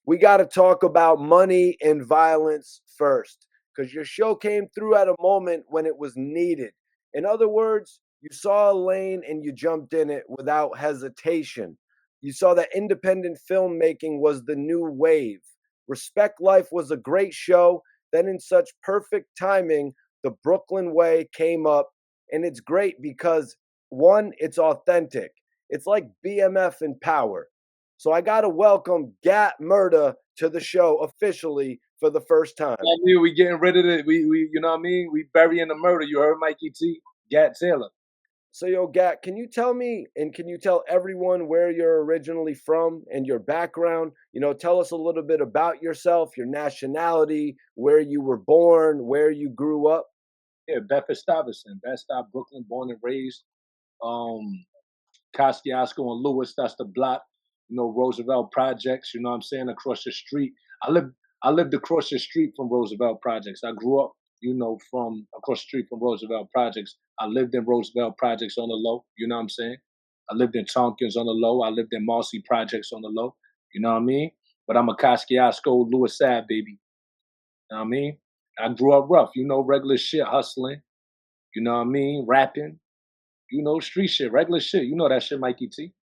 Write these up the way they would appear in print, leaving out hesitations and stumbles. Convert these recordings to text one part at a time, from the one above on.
we got to talk about money and violence first because your show came through at a moment when it was needed. In other words, you saw a lane and you jumped in it without hesitation. You saw that independent filmmaking was the new wave. Respect Life was a great show. Then, in such perfect timing, The Brooklyn Way came up. And it's great because, one, it's authentic. It's like BMF in power. So I got to welcome Gat Murda to the show officially for the first time. I knew we getting rid of it. We you know what I mean? We burying the murder. You heard Mikey T? Gat Taylor. So, yo, Gat, can you tell me and can you tell everyone where you're originally from and your background? Tell us a little bit about yourself, your nationality, where you were born, where you grew up. Yeah, Bedford Stuyvesant, Bed Stuy, Brooklyn, born and raised. Kosciuszko and Lewis, that's the block. Roosevelt Projects, you know what I'm saying, across the street. I lived across the street from Roosevelt Projects. I grew up, from across the street from Roosevelt Projects. I lived in Roosevelt Projects on the low, you know what I'm saying? I lived in Tompkins on the low. I lived in Marcy Projects on the low, you know what I mean? But I'm a Kosciuszko Lewis Sad baby, you know what I mean? I grew up rough, regular shit, hustling, you know what I mean? Rapping, street shit, regular shit. You know that shit, Mikey T.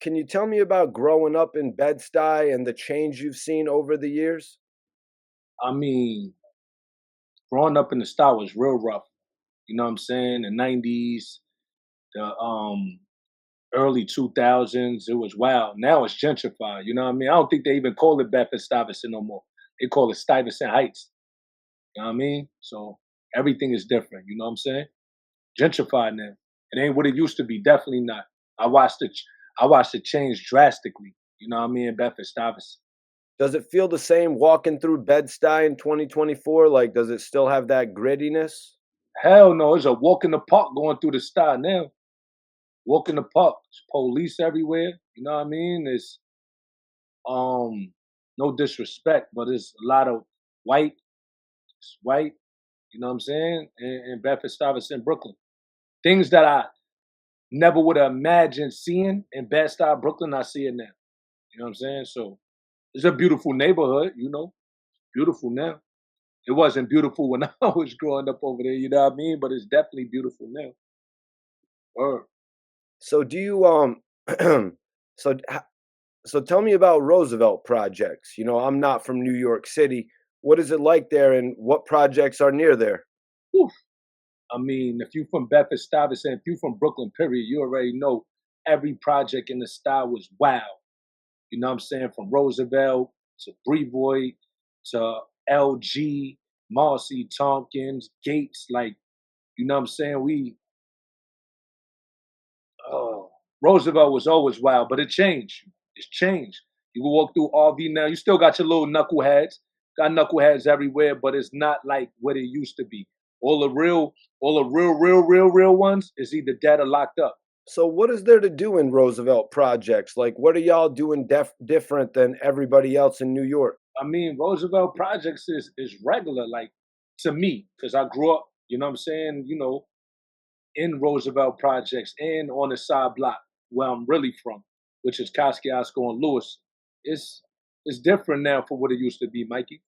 Can you tell me about growing up in Bed Stuy and the change you've seen over the years? I mean, growing up in the style was real rough. You know what I'm saying? The '90s, the early 2000s, it was wild. Now it's gentrified. You know what I mean? I don't think they even call it Bedford Stuyvesant no more. They call it Stuyvesant Heights. You know what I mean? So everything is different. You know what I'm saying? Gentrified now. It ain't what it used to be. Definitely not. I watched it. I watched it change drastically. You know what I mean? In Bedford Stuyvesant. Does it feel the same walking through Bed Stuy in 2024? Like, does it still have that grittiness? Hell no, it's a walk in the park going through the style now. Walk in the park, there's police everywhere. You know what I mean? It's um no disrespect, but it's a lot of white, it's white. You know what I'm saying? In Bedford Stuyvesant, Brooklyn, things that I never would have imagined seeing in Bed Stuy, Brooklyn. I see it now. You know what I'm saying? So it's a beautiful neighborhood. Beautiful now. It wasn't beautiful when I was growing up over there. You know what I mean? But it's definitely beautiful now. Word. So do you so so tell me about Roosevelt projects. I'm not from New York City. What is it like there and what projects are near there? Whew. I mean, if you from Bedford Stuyvesant, if you from Brooklyn, period, you already know every project in the style was wild. You know what I'm saying? From Roosevelt to Brevoy to LG, Marcy, Tompkins, Gates, like, you know what I'm saying? Roosevelt was always wild, but it changed. It's changed. You can walk through RV now. You still got your little knuckleheads. Got knuckleheads everywhere, but it's not like what it used to be. All the real ones is either dead or locked up. So what is there to do in Roosevelt projects? Like what are y'all doing different than everybody else in New York? I mean, Roosevelt Projects is regular, like to me, because I grew up, you know what I'm saying, in Roosevelt Projects and on the side block where I'm really from, which is Kosciuszko and Lewis. It's it's different now from what it used to be, Mikey.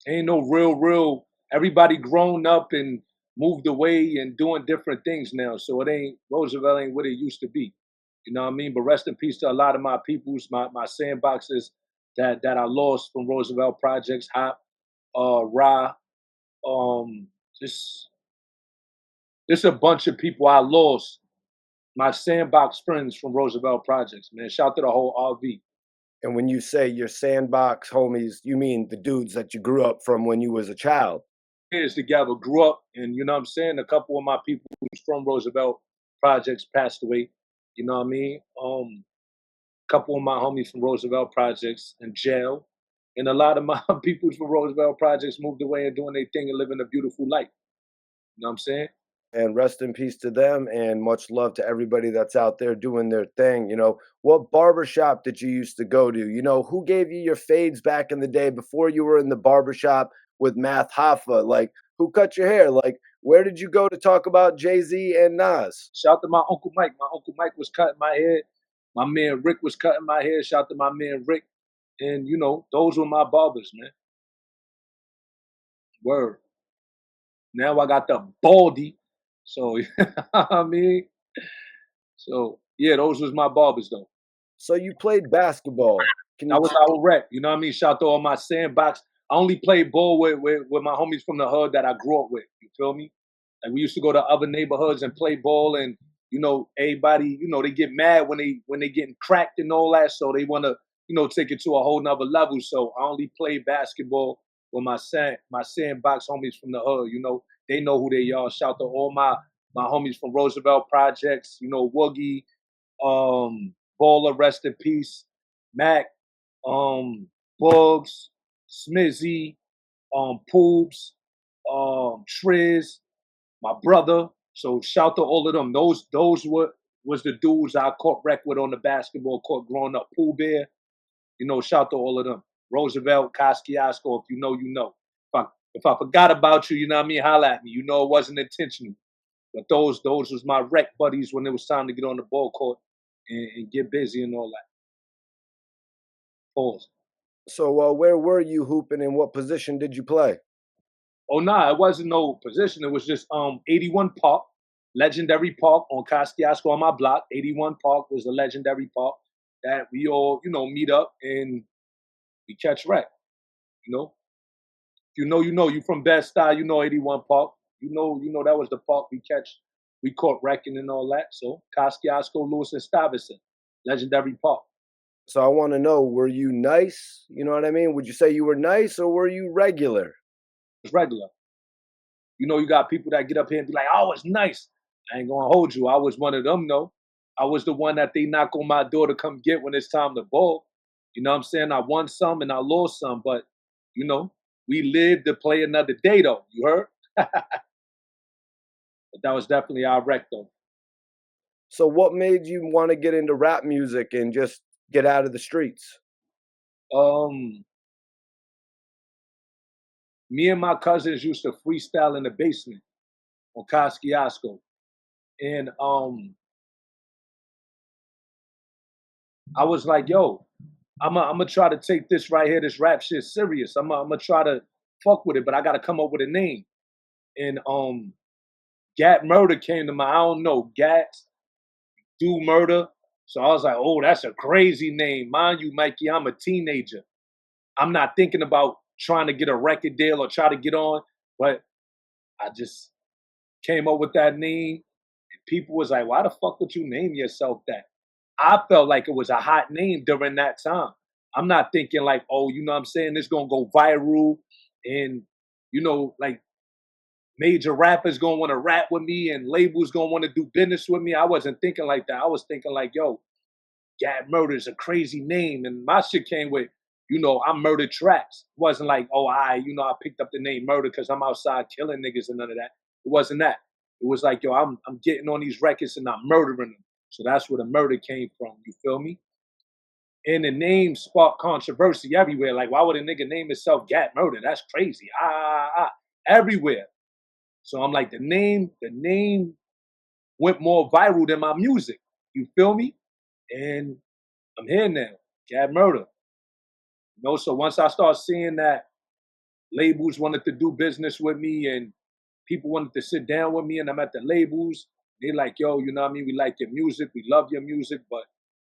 Ain't no real. Everybody grown up and moved away and doing different things now. So it ain't Roosevelt ain't what it used to be. You know what I mean? But rest in peace to a lot of my peoples, my sandboxes that I lost from Roosevelt Projects, Hop, Ra, um, just just a bunch of people I lost. My sandbox friends from Roosevelt Projects, man. Shout to the whole RV. And when you say your sandbox homies, you mean the dudes that you grew up from when you was a child. Years together, grew up, and you know what I'm saying? A couple of my people who's from Roosevelt Projects passed away. You know what I mean? Couple of my homies from Roosevelt Projects in jail. And a lot of my people from Roosevelt Projects moved away and doing their thing and living a beautiful life. You know what I'm saying? And rest in peace to them and much love to everybody that's out there doing their thing. What barbershop did you used to go to? Who gave you your fades back in the day before you were in the barbershop with Math Hoffa? Like, who cut your hair? Like, where did you go to talk about Jay-Z and Nas? Shout out to my Uncle Mike. My Uncle Mike was cutting my hair. My man Rick was cutting my hair. Shout out to my man Rick. And, you know, those were my barbers, man. Word. Now I got the baldy. So, I mean, so yeah, those was my barbers though. So you played basketball. Can That you was our rep. You know what I mean? Shout out to all my sandbox. I only played ball with my homies from the hood that I grew up with. You feel me? Like we used to go to other neighborhoods and play ball, and you know everybody, you know, they get mad when they getting cracked and all that, so they want to, you know, take it to a whole nother level. So I only play basketball with my sandbox homies from the hood. You know, they know who they are. Shout out to all my homies from Roosevelt Projects. You know, Woogie, Baller, rest in peace, Mac, Bugs, Smizzy, Poobs, Triz, my brother. So shout to all of them. Those was the dudes I caught wreck with on the basketball court growing up. Pooh Bear, you know, shout to all of them. Roosevelt, Kosciuszko, if you know, you know. If I forgot about you, you know what I mean, holla at me. You know it wasn't intentional. But those was my rec buddies when it was time to get on the ball court and get busy and all that. Pause. So where were you hooping and what position did you play? Oh nah, it wasn't no position. It was just 81 Park, legendary park on Kosciuszko on my block. 81 Park was a legendary park that we all, you know, meet up and we catch wreck. You know, if you know, you know. You from Bed Stuy, you know 81 Park. You know that was the park we caught wrecking and all that. So Kosciuszko, Lewis, and Stuyvesant, legendary park. So I want to know, were you nice? You know what I mean? Would you say you were nice or were you regular? It's regular. You know, you got people that get up here and be like, "Oh, it's nice." I ain't gonna hold you. I was one of them, though. I was the one that they knock on my door to come get when it's time to ball. You know what I'm saying? I won some and I lost some, but you know, we live to play another day, though. You heard? But that was definitely our wreck, though. So what made you want to get into rap music and just get out of the streets? Um, Me and my cousins used to freestyle in the basement on Kosciuszko, and I was like, "Yo, I'm gonna try to take this right here, this rap shit serious. I'm gonna try to fuck with it, but I gotta come up with a name." And Gat Murder came to my, I don't know, Gat Do Murder. So I was like, oh, that's a crazy name. Mind you, Mikey, I'm a teenager. I'm not thinking about trying to get a record deal or try to get on, but I just came up with that name. And people was like, why the fuck would you name yourself that? I felt like it was a hot name during that time. I'm not thinking like, oh, you know what I'm saying? It's gonna go viral and you know, like major rappers gonna want to rap with me and labels gonna want to do business with me. I wasn't thinking like that. I was thinking like, yo, Gad Murder is a crazy name. And my shit came with, you know, I murdered tracks. It wasn't like, oh, you know, I picked up the name Murder because I'm outside killing niggas and none of that. It wasn't that. It was like, yo, I'm getting on these records and I'm murdering them. So that's where the murder came from. You feel me? And the name sparked controversy everywhere. Like, why would a nigga name himself Gat Murder? That's crazy. Everywhere. So I'm like, the name went more viral than my music. You feel me? And I'm here now. Gat Murder. You know, so once I start seeing that labels wanted to do business with me and people wanted to sit down with me and I'm at the labels, they like, yo, you know what I mean? We like your music, we love your music, but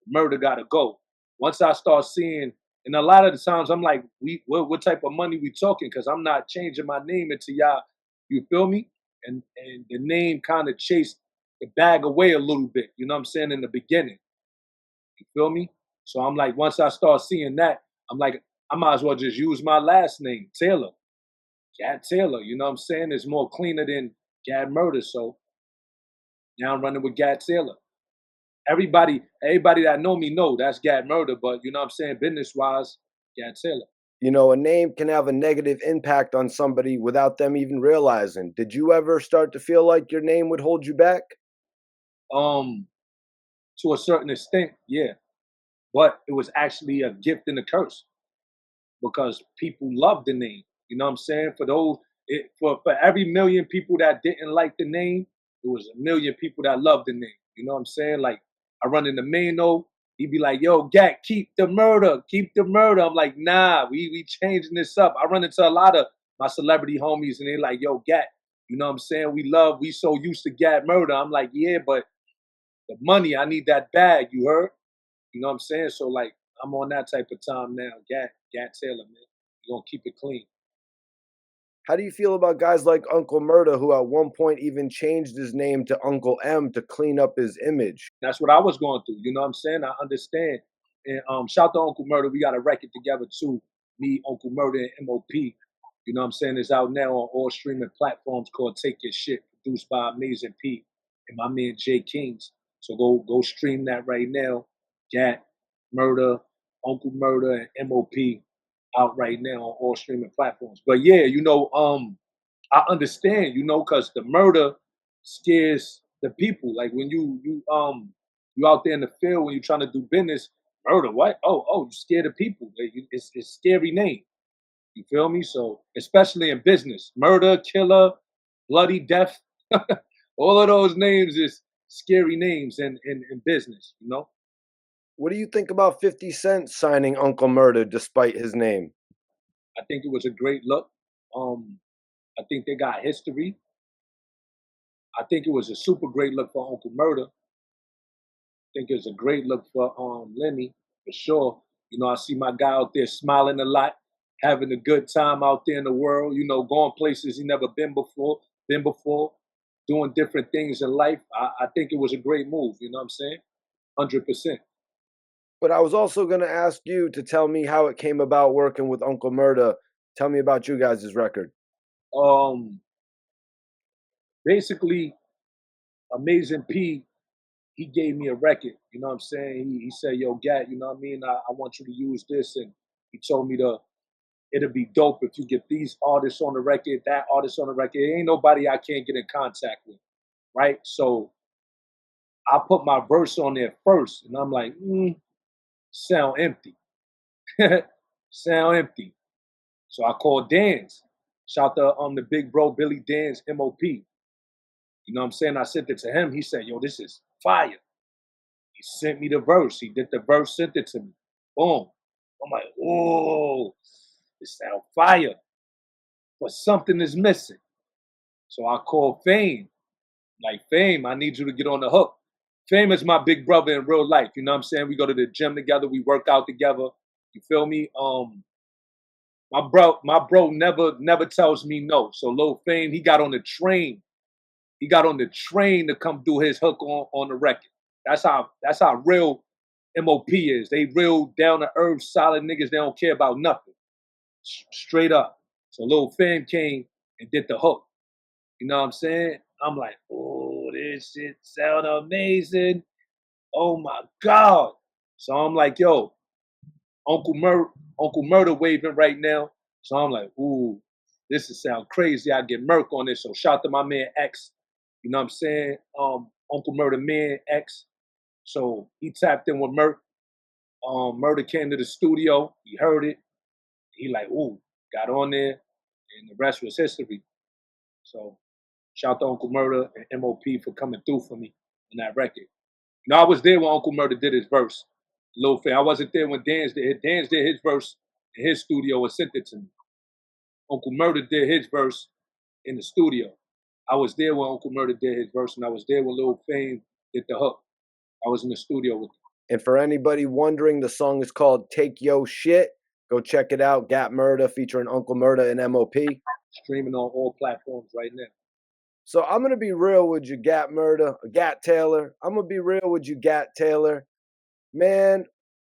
murder gotta go. Once I start seeing, and a lot of the times I'm like, what type of money we talking? Because I'm not changing my name into y'all. You feel me? And the name kind of chased the bag away a little bit. You know what I'm saying? In the beginning, you feel me? So I'm like, once I start seeing that, I'm like, I might as well just use my last name, Taylor. Gat Taylor. You know what I'm saying? It's more cleaner than Gat Murder. So now I'm running with Gat Taylor. Everybody that know me know that's Gat Murder, but you know what I'm saying, business wise, Gat Taylor. You know, a name can have a negative impact on somebody without them even realizing. Did you ever start to feel like your name would hold you back? Um, to a certain extent, yeah. But it was actually a gift and a curse because people love the name. You know what I'm saying? For every million people that didn't like the name, it was a million people that loved the name. You know what I'm saying? Like I run in the Mano, He'd be like, yo, Gat, keep the murder, keep the murder. I'm like, nah, we changing this up. I run into a lot of my celebrity homies and they're like, yo, Gat, you know what I'm saying? We so used to Gat murder. I'm like, yeah, but the money, I need that bag, you heard? You know what I'm saying? So like, I'm on that type of time now. Gat Taylor, man. We're gonna keep it clean. How do you feel about guys like Uncle Murda, who at one point even changed his name to Uncle M to clean up his image? That's what I was going through. You know what I'm saying? I understand. And shout to Uncle Murder. We got a record together too. Me, Uncle Murder, and MOP. You know what I'm saying? It's out now on all streaming platforms called Take Your Shit, produced by Amazing P and my man Jay Kings. So go stream that right now. Gat, Murder, Uncle Murder, and MOP out right now on all streaming platforms. But yeah, I understand, because the murder scares the people. Like when you out there in the field when you're trying to do business, murder, what? Oh, you scare the people. It's a scary name. You feel me? So especially in business, murder, killer, bloody death, all of those names is scary names in business. What do you think about 50 Cent signing Uncle Murda despite his name? I think it was a great look. I think they got history. I think it was a super great look for Uncle Murder. I think it's a great look for Lenny for sure. I see my guy out there smiling a lot, having a good time out there in the world. Going places he never been before, doing different things in life. I think it was a great move. You know what I'm saying? 100%. But I was also going to ask you to tell me how it came about working with Uncle Murda. Tell me about you guys' record. Um, Basically, Amazing P, he gave me a record. You know what I'm saying? He said, "Yo, Gat, you know what I mean? I want you to use this," and he told me it'll be dope if you get these artists on the record, that artist on the record. Ain't nobody I can't get in contact with, right? So I put my verse on there first, and I'm like, sound empty, sound empty. So I called Dan's. Shout to the big bro Billy Dan's MOP. You know what I'm saying? I sent it to him. He said, "Yo, this is fire." He sent me the verse. He did the verse, sent it to me. Boom. I'm like, "Oh, this sound fire." But something is missing. So I called Fame. Like, Fame, I need you to get on the hook. Fame is my big brother in real life. You know what I'm saying? We go to the gym together. We work out together. You feel me? My bro never tells me no. So Lil Fame, he got on the train. He got on the train to come do his hook on the record. That's how real MOP is. They real down to earth, solid niggas. They don't care about nothing. Straight up. So Lil Fame came and did the hook. You know what I'm saying? I'm like, oh, this shit sound amazing. Oh my God. So I'm like, yo, Uncle Murder waving right now. So I'm like, ooh, this is sound crazy. I get Merc on this. So shout to my man X. You know what I'm saying? Uncle Murder man X. So he tapped in with Merc. Murder came to the studio. He heard it. He like, ooh, got on there, and the rest was history. So shout to Uncle Murder and MOP for coming through for me on that record. I was there when Uncle Murder did his verse. Lil Fan. I wasn't there when Dan's did. Dan's did his verse in his studio and sent it to me. Uncle Murder did his verse in the studio. I was there when Uncle Murder did his verse, and I was there when Lil Fame did the hook. I was in the studio with him. And for anybody wondering, the song is called Take Yo Shit. Go check it out. Gat Murda featuring Uncle Murda and MOP. Streaming on all platforms right now. So I'm going to be real with you, Gat Murda, Gat Taylor. I'm going to be real with you, Gat Taylor. Man,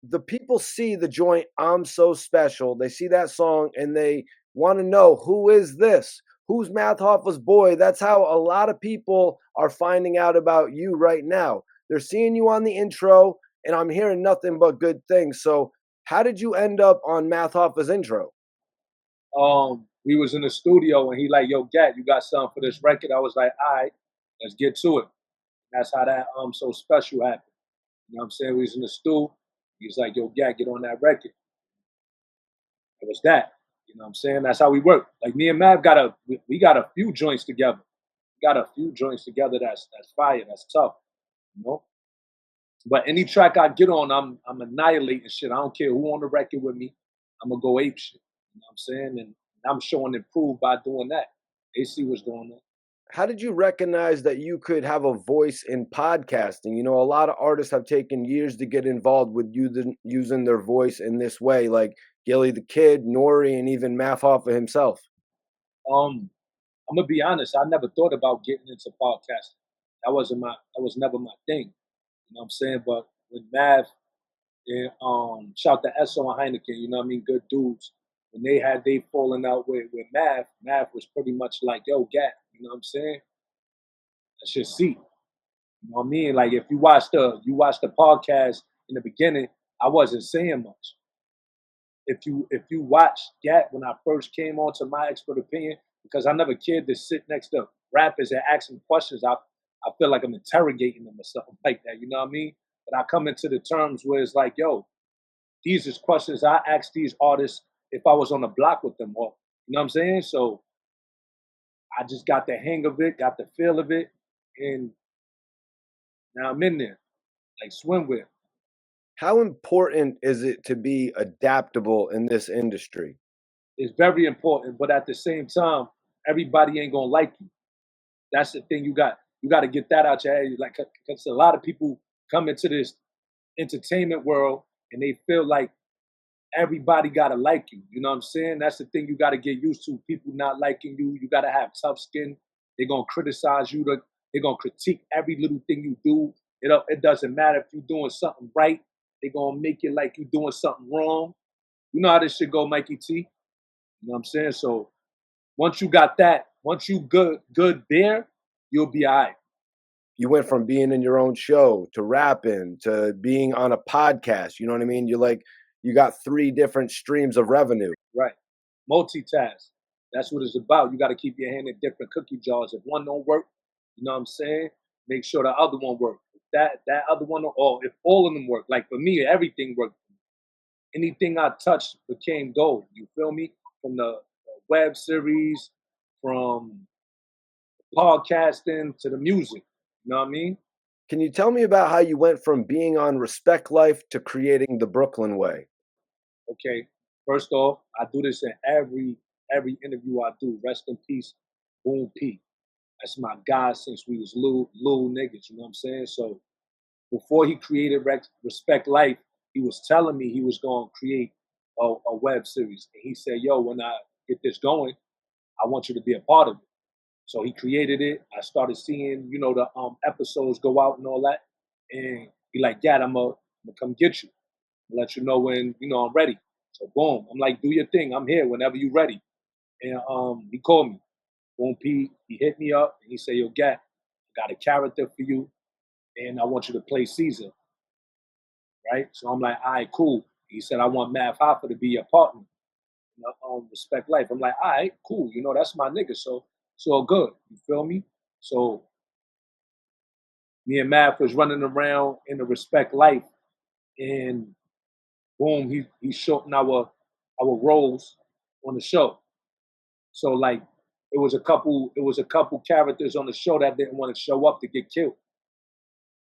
the people see the joint I'm So Special. They see that song and they want to know, who is this? Who's Math Hoffa's boy? That's how a lot of people are finding out about you right now. They're seeing you on the intro, and I'm hearing nothing but good things. So how did you end up on Math Hoffa's intro? We was in the studio and he like, yo, Gat, you got something for this record? I was like, all right, let's get to it. That's how that So Special happened. You know what I'm saying? We was in the stool. He was like, yo, Gat, get on that record. It was that. You know what I'm saying? That's how we work. Like me and Mav we got a few joints together. We got a few joints together that's fire, that's tough. You know? But any track I get on, I'm annihilating shit. I don't care who on the record with me. I'm gonna go ape shit. You know what I'm saying? And I'm showing improve by doing that. They see what's going on. How did you recognize that you could have a voice in podcasting? You know, a lot of artists have taken years to get involved with using their voice in this way, like Gilly the Kid, Nori, and even Math Hoffa himself. Um, I'm gonna be honest. I never thought about getting into podcasting. That was never my thing. You know what I'm saying? But with Math and shout to ESO and Heineken, you know what I mean? Good dudes. When they falling out with Math, Math was pretty much like, yo, Gat, you know what I'm saying? That's your seat. You know what I mean? Like if you watch the podcast in the beginning, I wasn't saying much. If you watch Gat when I first came on to my expert opinion, because I never cared to sit next to rappers and ask them questions. I feel like I'm interrogating them or something like that. You know what I mean? But I come into the terms where it's like, yo, these is questions I ask these artists if I was on the block with them, or you know what I'm saying? So I just got the hang of it, got the feel of it, and now I'm in there, like swimwear. How important is it to be adaptable in this industry? It's very important, but at the same time, everybody ain't gonna like you. That's the thing you got to get that out your head. Like, because a lot of people come into this entertainment world and they feel like everybody gotta like you. You know what I'm saying? That's the thing you gotta get used to. People not liking you. You gotta have tough skin. They're gonna criticize you. They're gonna critique every little thing you do. It doesn't matter if you're doing something right. They're gonna make it like you're doing something wrong. You know how this shit go, Mikey T. You know what I'm saying? So once you got that, once you good there, you'll be all right. You went from being in your own show to rapping to being on a podcast. You know what I mean? You got three different streams of revenue. Right. Multitask. That's what it's about. You got to keep your hand in different cookie jars. If one don't work, you know what I'm saying? Make sure the other one works. If that other one, or if all of them work. Like for me, everything worked. Anything I touched became gold. You feel me? From the web series, from podcasting to the music. You know what I mean? Can you tell me about how you went from being on Respect Life to creating the Brooklyn Way? Okay. First off, I do this in every interview I do. Rest in peace, Boom P. That's my guy since we was little niggas, you know what I'm saying? So before he created Respect Life, he was telling me he was going to create a web series. And he said, yo, when I get this going, I want you to be a part of it. So he created it. I started seeing, the episodes go out and all that. And he like, Dad, I'm gonna come get you. Let you know when, I'm ready. So boom. I'm like, do your thing. I'm here whenever you're ready. And he called me. Boom P, he hit me up and he said, yo, Gat, I got a character for you and I want you to play Caesar, right? So I'm like, all right, cool. He said, I want Math Hoffa to be your partner. Respect Life. I'm like, all right, cool. That's my nigga. So it's all good. You feel me? So me and Math was running around in the Respect Life and boom, he's shorting our roles on the show. So like it was a couple characters on the show that didn't want to show up to get killed.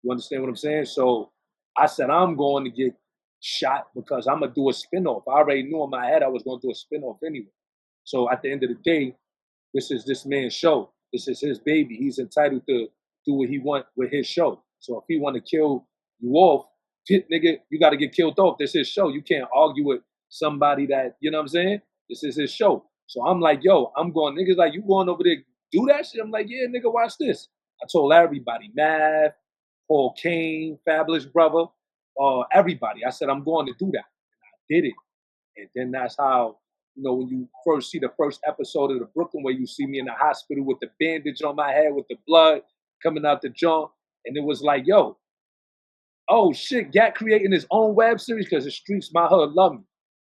You understand what I'm saying? So I said I'm going to get shot because I'm gonna do a spinoff. I already knew in my head I was gonna do a spinoff anyway. So at the end of the day, this is this man's show. This is his baby. He's entitled to do what he want with his show. So if he want to kill you off, nigga, you got to get killed off. This is his show. You can't argue with somebody that, you know what I'm saying? This is his show. So I'm like, yo, I'm going, niggas like, you going over there do that shit? I'm like, yeah, nigga, watch this. I told everybody, Math, Paul Kane, Fabulous Brother, everybody. I said, I'm going to do that. And I did it. And then that's how, when you first see the first episode of the Brooklyn where you see me in the hospital with the bandage on my head with the blood coming out the jaw. And it was like, yo, oh shit, Gat creating his own web series because the streets, my hood love me.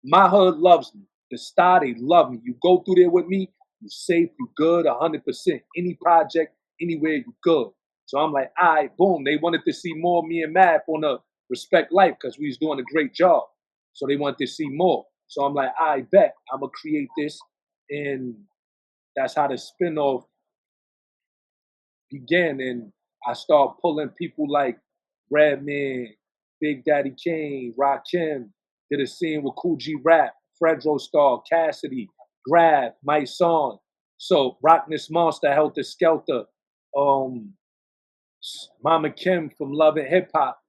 My hood loves me. The star, they love me. You go through there with me, you safe, you good, 100%. Any project, anywhere, you good. So I'm like, all right, boom. They wanted to see more of me and Math on the Respect Life because we was doing a great job. So they wanted to see more. So I'm like, I bet I'm going to create this. And that's how the spinoff began. And I started pulling people like Redman, Big Daddy Kane, Rakim, did a scene with Cool G Rap, Fredro Starr, Cassidy, Grab, My Son. So Rockness Monster, Helter Skelter, um, Mama Kim from Love and Hip Hop.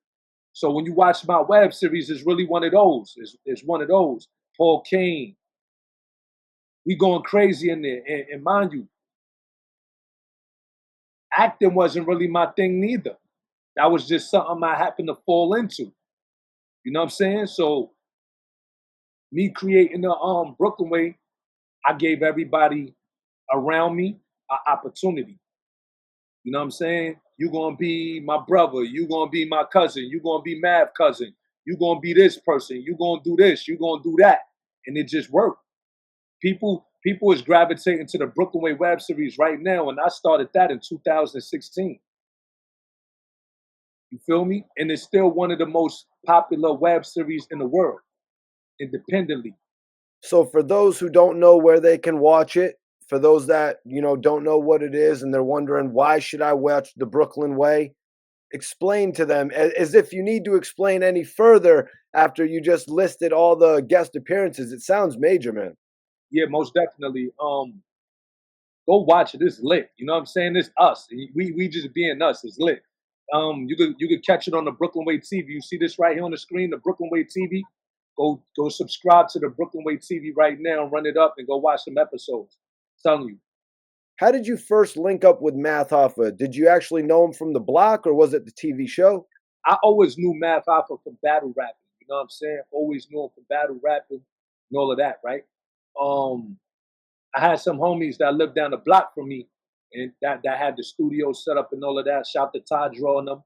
So when you watch my web series, it's really one of those. It's one of those. Paul Kane. We going crazy in there. And mind you, acting wasn't really my thing neither. That was just something I happened to fall into. You know what I'm saying? So me creating the Brooklyn way, I gave everybody around me an opportunity. You know what I'm saying? You gonna be my brother, you gonna be my cousin, you gonna be Math cousin, you gonna be this person, you gonna do this, you gonna do that. And it just worked. People is gravitating to the Brooklyn Way web series right now, and I started that in 2016. You feel me? And it's still one of the most popular web series in the world, independently. So for those who don't know where they can watch it, for those that, don't know what it is and they're wondering why should I watch The Brooklyn Way, explain to them as if you need to explain any further after you just listed all the guest appearances. It sounds major, man. Yeah, most definitely. Go watch it. It's lit. You know what I'm saying? It's us. We just being us. It's lit. You could catch it on the Brooklyn Way TV. You see this right here on the screen, the Brooklyn Way TV. Go subscribe to the Brooklyn Way TV right now and run it up and go watch some episodes. I'm telling you. How did you first link up with Math Hoffa? Did you actually know him from the block or was it the TV show? I always knew Math Hoffa from battle rapping. You know what I'm saying? Always knew him from battle rapping and all of that, right? Um, I had some homies that lived down the block from me and that had the studio set up and all of that. Shout to Todd drawing them.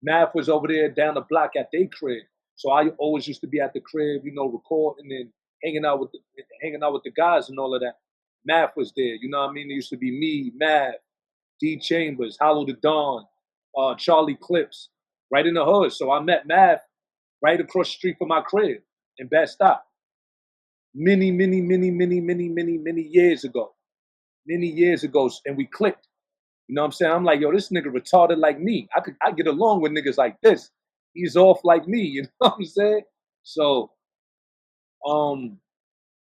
Math was over there down the block at their crib. So I always used to be at the crib, recording and hanging out with the guys and all of that. Math was there, you know what I mean? It used to be me, Math, D Chambers, Hollow the Dawn, Charlie Clips, right in the hood. So I met Math right across the street from my crib in Bed Stuy. Many years ago. Many years ago, and we clicked. You know what I'm saying? I'm like, yo, this nigga retarded like me. I get along with niggas like this. He's off like me, you know what I'm saying? So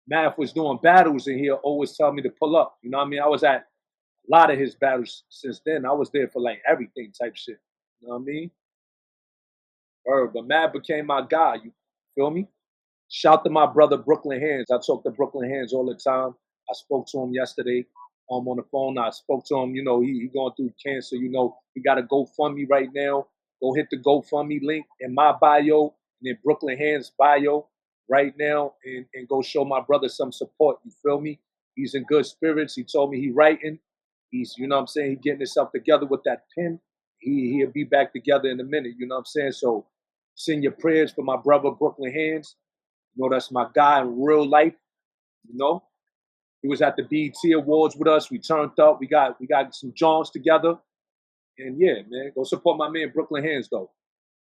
Math was doing battles and he'll always tell me to pull up. You know what I mean? I was at a lot of his battles since then. I was there for like everything type shit. You know what I mean? But Math became my guy. You feel me? Shout to my brother Brooklyn Hands. I talk to Brooklyn Hands all the time. I spoke to him yesterday on the phone. I spoke to him, he going through cancer, he got a GoFundMe right now. Go hit the GoFundMe link in my bio and in Brooklyn Hands bio right now and go show my brother some support. You feel me? He's in good spirits. He told me he writing. He's, you know what I'm saying, he getting himself together with that pen. He'll be back together in a minute, you know what I'm saying? So send your prayers for my brother Brooklyn Hands. That's my guy in real life. He was at the BET Awards with us. We turned up. We got some Johns together. And yeah, man, go support my man Brooklyn Hands though.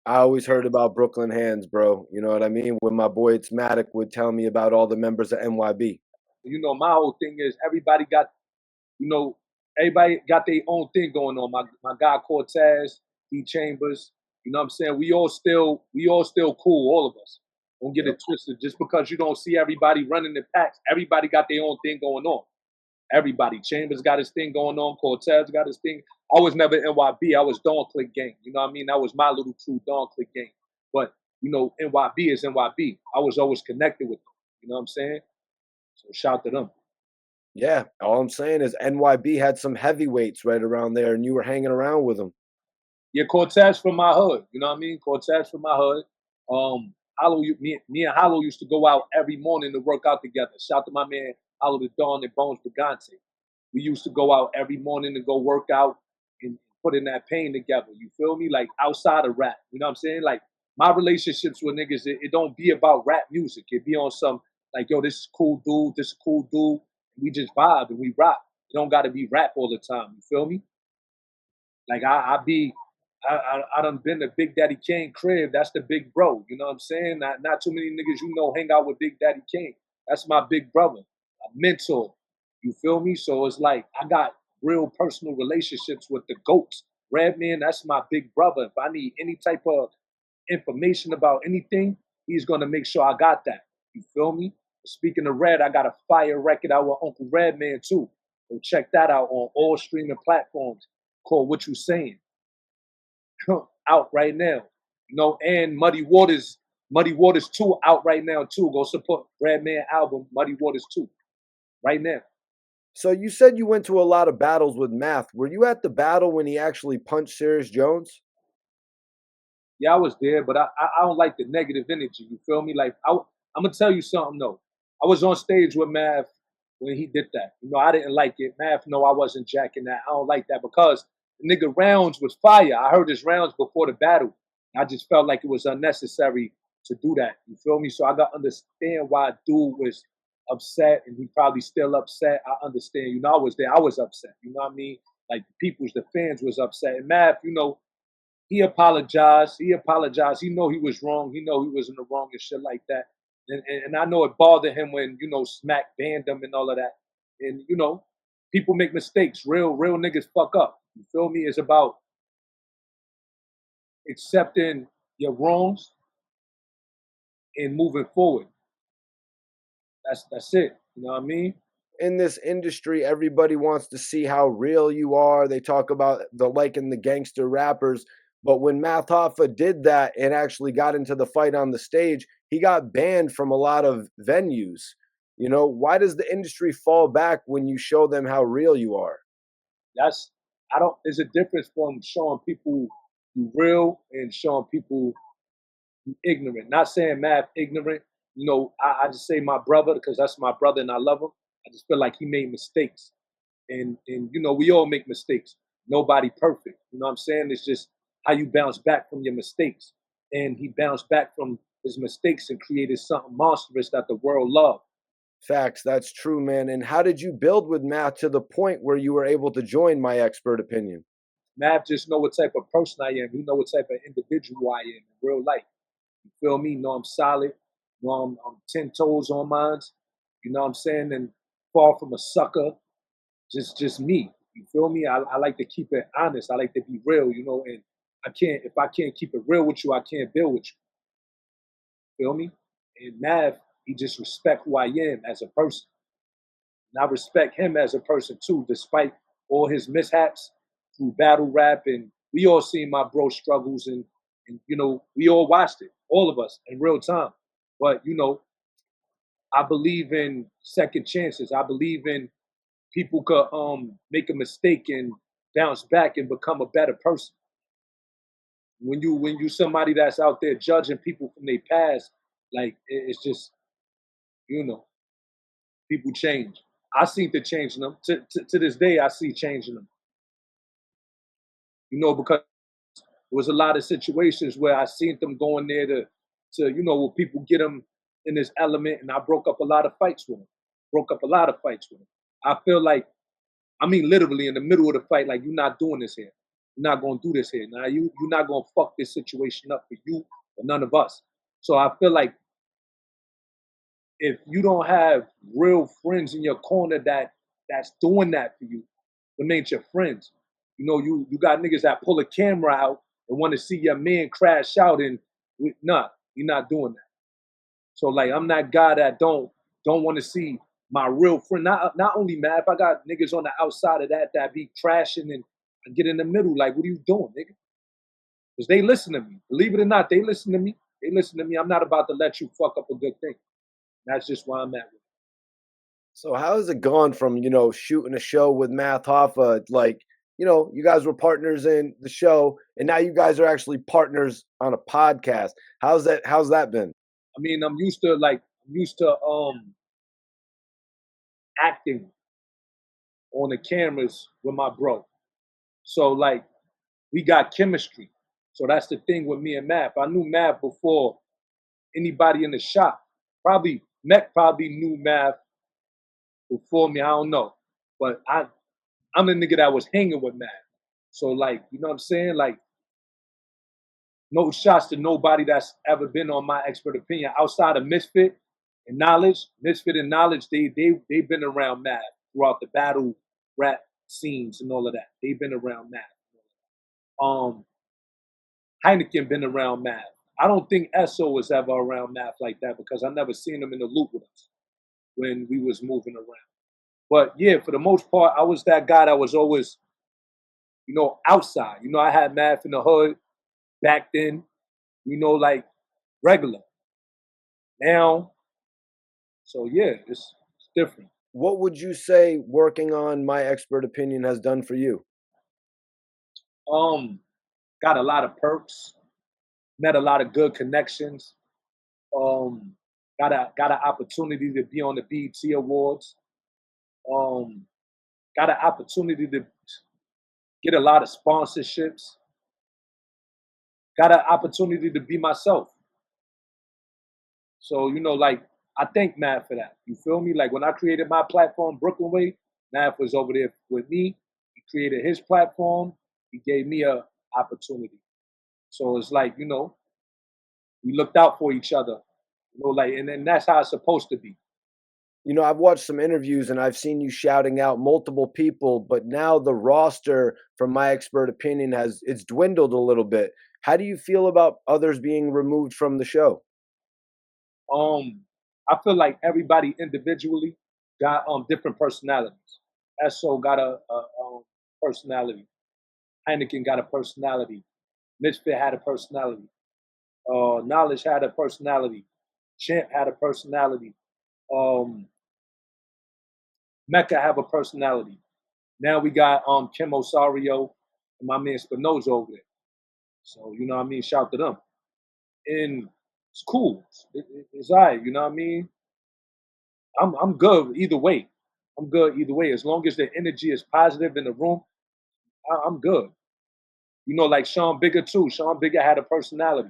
I always heard about Brooklyn Hands, bro. You know what I mean? When my boy Matic would tell me about all the members of NYB. My whole thing is everybody got their own thing going on. My guy Cortez, D Chambers, you know what I'm saying? We all still cool, all of us. Don't get it twisted. Just because you don't see everybody running the packs, everybody got their own thing going on. Everybody. Chambers got his thing going on. Cortez got his thing. I was never NYB. I was Dawn Click Gang. You know what I mean? That was my little true Dawn Click Gang. But, NYB is NYB. I was always connected with them. You know what I'm saying? So shout to them. Yeah, all I'm saying is NYB had some heavyweights right around there, and you were hanging around with them. Yeah, Cortez from my hood. You know what I mean? Cortez from my hood. Me and Hollow used to go out every morning to work out together. Shout to my man Hollow the Dawn and Bones Brigante. We used to go out every morning to go work out and put in that pain together. You feel me? Like outside of rap. You know what I'm saying? Like my relationships with niggas, it don't be about rap music. It be on some like, yo, this is cool dude, this is cool dude. We just vibe and we rock. It don't gotta be rap all the time. You feel me? Like I done been to Big Daddy Kane crib. That's the big bro. You know what I'm saying? Not too many niggas hang out with Big Daddy Kane. That's my big brother, a mentor. You feel me? So it's like I got real personal relationships with the GOATs. Redman, that's my big brother. If I need any type of information about anything, he's gonna make sure I got that. You feel me? Speaking of Red, I got a fire record out with Uncle Redman too. So check that out on all streaming platforms called What You Saying. Out right now. You know, and Muddy Waters 2 out right now too. Go support Redman album, Muddy Waters 2, right now. So you said you went to a lot of battles with Math. Were you at the battle when he actually punched Serious Jones? Yeah, I was there, but I don't like the negative energy. You feel me? Like I'm gonna tell you something though. I was on stage with Mav when he did that. You know, I didn't like it. Mav, no, I wasn't jacking that. I don't like that because the nigga rounds was fire. I heard his rounds before the battle. I just felt like it was unnecessary to do that. You feel me? So I got to understand why dude was upset, and he probably still upset. I understand. You know, I was there. I was upset. You know what I mean? Like the fans was upset. And Mav, you know, he apologized. He apologized. He know he was wrong. He know he was in the wrong and shit like that. And I know it bothered him when, you know, Smack banned him and all of that. And, you know, people make mistakes. Real niggas fuck up. You feel me? It's about accepting your wrongs and moving forward. That's it. You know what I mean? In this industry, everybody wants to see how real you are. They talk about the liking the gangster rappers. But when Math Hoffa did that and actually got into the fight on the stage, he got banned from a lot of venues. You know, why does the industry fall back when you show them how real you are? That's I don't there's a difference from showing people you real and showing people you ignorant. Not saying Math ignorant. You know, I just say my brother because that's my brother and I love him. I just feel like he made mistakes. And you know, we all make mistakes. Nobody perfect. You know what I'm saying? It's just how you bounce back from your mistakes. And he bounced back from his mistakes and created something monstrous that the world loved. Facts, that's true, man. And how did you build with Math to the point where you were able to join My Expert Opinion? Mav just know what type of person I am. He know what type of individual I am in real life. You feel me? Know I'm solid. Know I'm 10 toes on mines. You know what I'm saying? And far from a sucker. Just me. You feel me? I like to keep it honest. I like to be real, you know, and if I can't keep it real with you, I can't build with you. Feel me? And Mav, he just respect who I am as a person. And I respect him as a person too, despite all his mishaps through battle rap. And we all seen my bro struggles and you know, we all watched it, all of us in real time. But you know, I believe in second chances. I believe in people could make a mistake and bounce back and become a better person. When you somebody that's out there judging people from their past, like it's just, you know, people change. I see the change in them. To this day, I see changing them. You know, because there was a lot of situations where I seen them going there to you know, where people get them in this element, and I broke up a lot of fights with them. Broke up a lot of fights with them. I feel like, I mean, literally in the middle of the fight, like, you're not doing this here. You're not gonna do this here. Now you're not gonna fuck this situation up for you or none of us. So I feel like if you don't have real friends in your corner that's doing that for you, them ain't your friends. You know, you got niggas that pull a camera out and want to see your man crash out, and nah, you're not doing that. So like, I'm that guy that don't want to see my real friend. Not only mad, if I got niggas on the outside of that be crashing and get in the middle. Like, what are you doing, nigga? Because they listen to me. Believe it or not, they listen to me. They listen to me. I'm not about to let you fuck up a good thing. That's just where I'm at with it. So how has it gone from, you know, shooting a show with Math Hoffa, like, you know, you guys were partners in the show, and now you guys are actually partners on a podcast. How's that been? I mean, I'm used to acting on the cameras with my bro. So like, we got chemistry. So that's the thing with me and Math. I knew Math before anybody in the shop. Probably Mac probably knew Math before me. I don't know, but I'm the nigga that was hanging with Math. So like, you know what I'm saying? Like, no shots to nobody that's ever been on My Expert Opinion outside of Misfit and Knowledge. Misfit and Knowledge, they've been around Math throughout the battle rap scenes and all of that. They've been around Math. um, Heineken been around math. I don't think ESO was ever around math like that because I never seen him in the loop with us when we was moving around. But yeah, for the most part, I was that guy that was always, outside. I had math in the hood back then, like regular. Now, so yeah, it's different. What would you say working on My Expert Opinion has done for you? Um, got a lot of perks, met a lot of good connections. Um, got an opportunity to be on the BET Awards. Um, got an opportunity to get a lot of sponsorships. Got an opportunity to be myself. So, like I thank Matt for that. You feel me? Like when I created my platform, Brooklyn Way, Matt was over there with me. He created his platform. He gave me a opportunity. So it's like, we looked out for each other. Like, and then that's how it's supposed to be. I've watched some interviews and I've seen you shouting out multiple people, but now the roster, from My Expert Opinion, it's dwindled a little bit. How do you feel about others being removed from the show? Um, I feel like everybody individually got different personalities. SO got a personality. Heineken got a personality. Misfit had a personality. Knowledge had a personality. Champ had a personality. Um, Mecca have a personality. Now we got Kim Osario and my man Spinoza over there. So you know what I mean. Shout to them. And it's cool. It's all right. You know what I mean. I'm good either way. I'm good either way. As long as the energy is positive in the room, I'm good. Like Sean Bigger too. Sean Bigger had a personality.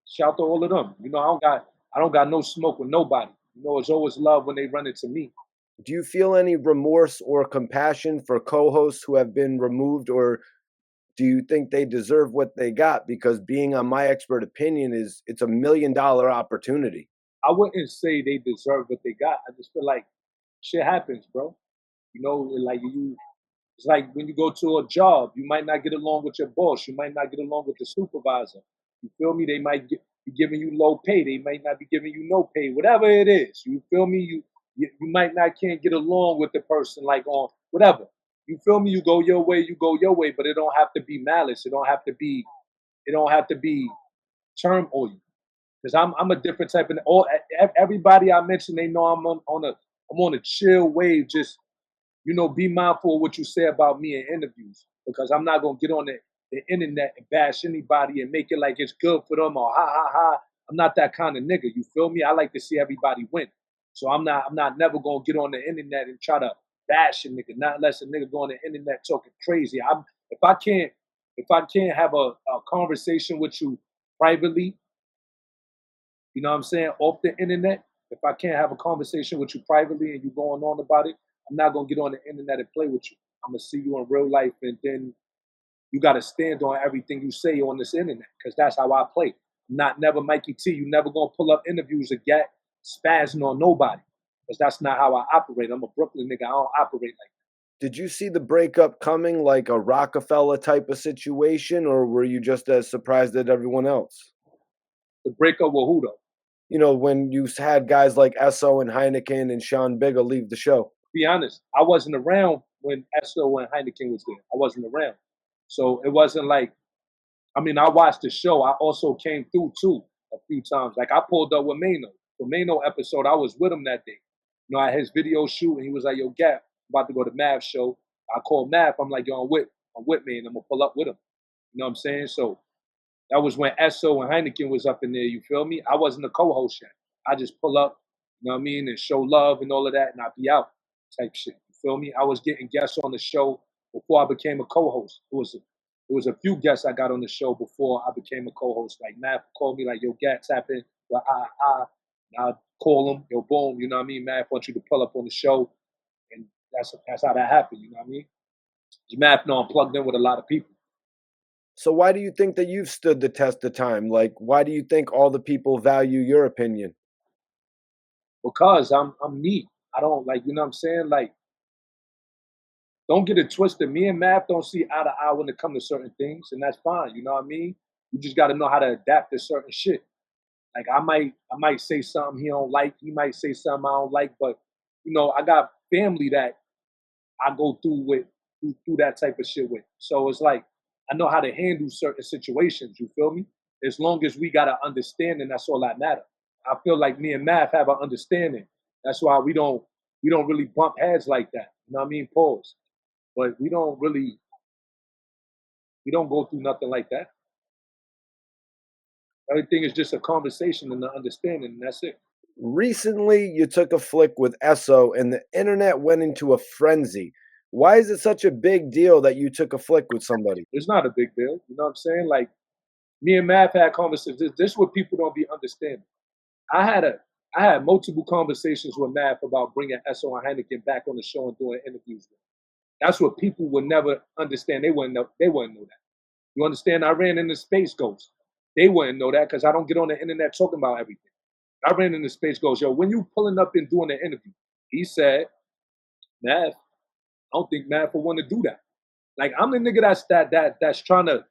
Shout to all of them. I don't got no smoke with nobody. It's always love when they run into me. Do you feel any remorse or compassion for co-hosts who have been removed, or do you think they deserve what they got? Because being on My Expert Opinion it's $1 million opportunity. I wouldn't say they deserve what they got. I just feel like shit happens, bro. Like it's like when you go to a job, you might not get along with your boss. You might not get along with the supervisor. You feel me? They might be giving you low pay. They might not be giving you no pay. Whatever it is, you feel me? You might not can't get along with the person like on whatever. You feel me? You go your way. You go your way. But it don't have to be malice. It don't have to be. It don't have to be turmoil. Because I'm a different type of everybody I mentioned. They know I'm on a chill wave. Just be mindful of what you say about me in interviews because I'm not gonna get on the internet and bash anybody and make it like it's good for them or ha ha ha. I'm not that kind of nigga. You feel me? I like to see everybody win. So I'm not never gonna get on the internet and try to bash a nigga, not unless a nigga go on the internet talking crazy. If I can't if I can't have a conversation with you privately, what I'm saying, off the internet, if I can't have a conversation with you privately and you going on about it, I'm not gonna get on the internet and play with you. I'm gonna see you in real life, and then you gotta stand on everything you say on this internet, because that's how I play. I'm not never Mikey T. You never gonna pull up interviews or get spazzing on nobody, because that's not how I operate. I'm a Brooklyn nigga. I don't operate like Did you see the breakup coming, like a Rockefeller type of situation, or were you just as surprised as everyone else? that. The breakup with who though? When you had guys like Esso and Heineken and Sean Bigger leave the show. Be honest, I wasn't around when Esso and Heineken was there. I wasn't around, so it wasn't like. I mean, I watched the show. I also came through too a few times. Like I pulled up with Mano. The Mano episode, I was with him that day. At his video shoot, and he was like, "Yo, Gat, I'm about to go to Math show." I called Math. I'm like, "Yo, I'm with me, and I'm gonna pull up with him." You know what I'm saying? So that was when Esso and Heineken was up in there. You feel me? I wasn't a co-host yet. I just pull up, you know what I mean, and show love and all of that, and I'd be out type shit. You feel me? I was getting guests on the show before I became a co-host. It was a few guests I got on the show before I became a co-host. Like Matt called me like, "Yo, Gat, tap in." Well, and I'd call him, "Yo, boom," you know what I mean? Matt wants you to pull up on the show, and that's how that happened. You know what I mean? Matt, no, I'm plugged in with a lot of people. So why do you think that you've stood the test of time? Like, why do you think all the people value your opinion? Because I'm me. I don't like, you know what I'm saying? Like don't get it twisted. Me and Math don't see eye to eye when it comes to certain things, and that's fine. You know what I mean? You just got to know how to adapt to certain shit. Like I might say something he don't like. He might say something I don't like. But I got family that I go through that type of shit with. So it's like I know how to handle certain situations. You feel me? As long as we got an understanding, that's all that matters. I feel like me and Math have an understanding. That's why we don't really bump heads like that. You know what I mean? Pause. But we don't go through nothing like that. Everything is just a conversation and an understanding, and that's it. Recently, you took a flick with ESO and the internet went into a frenzy. Why is it such a big deal that you took a flick with somebody? It's not a big deal. You know what I'm saying? Like me and Math had conversations. This is what people don't be understanding. I had a I had multiple conversations with Math about bringing ESO and Heineken back on the show and doing interviews with. That's what people would never understand. They wouldn't know. They wouldn't know that. You understand? I ran into Space Ghost. They wouldn't know that because I don't get on the internet talking about everything. I ran into Space Ghost. Yo, when you pulling up and doing the interview, he said, Math, I don't think Math will want to do that. Like I'm the nigga that's trying to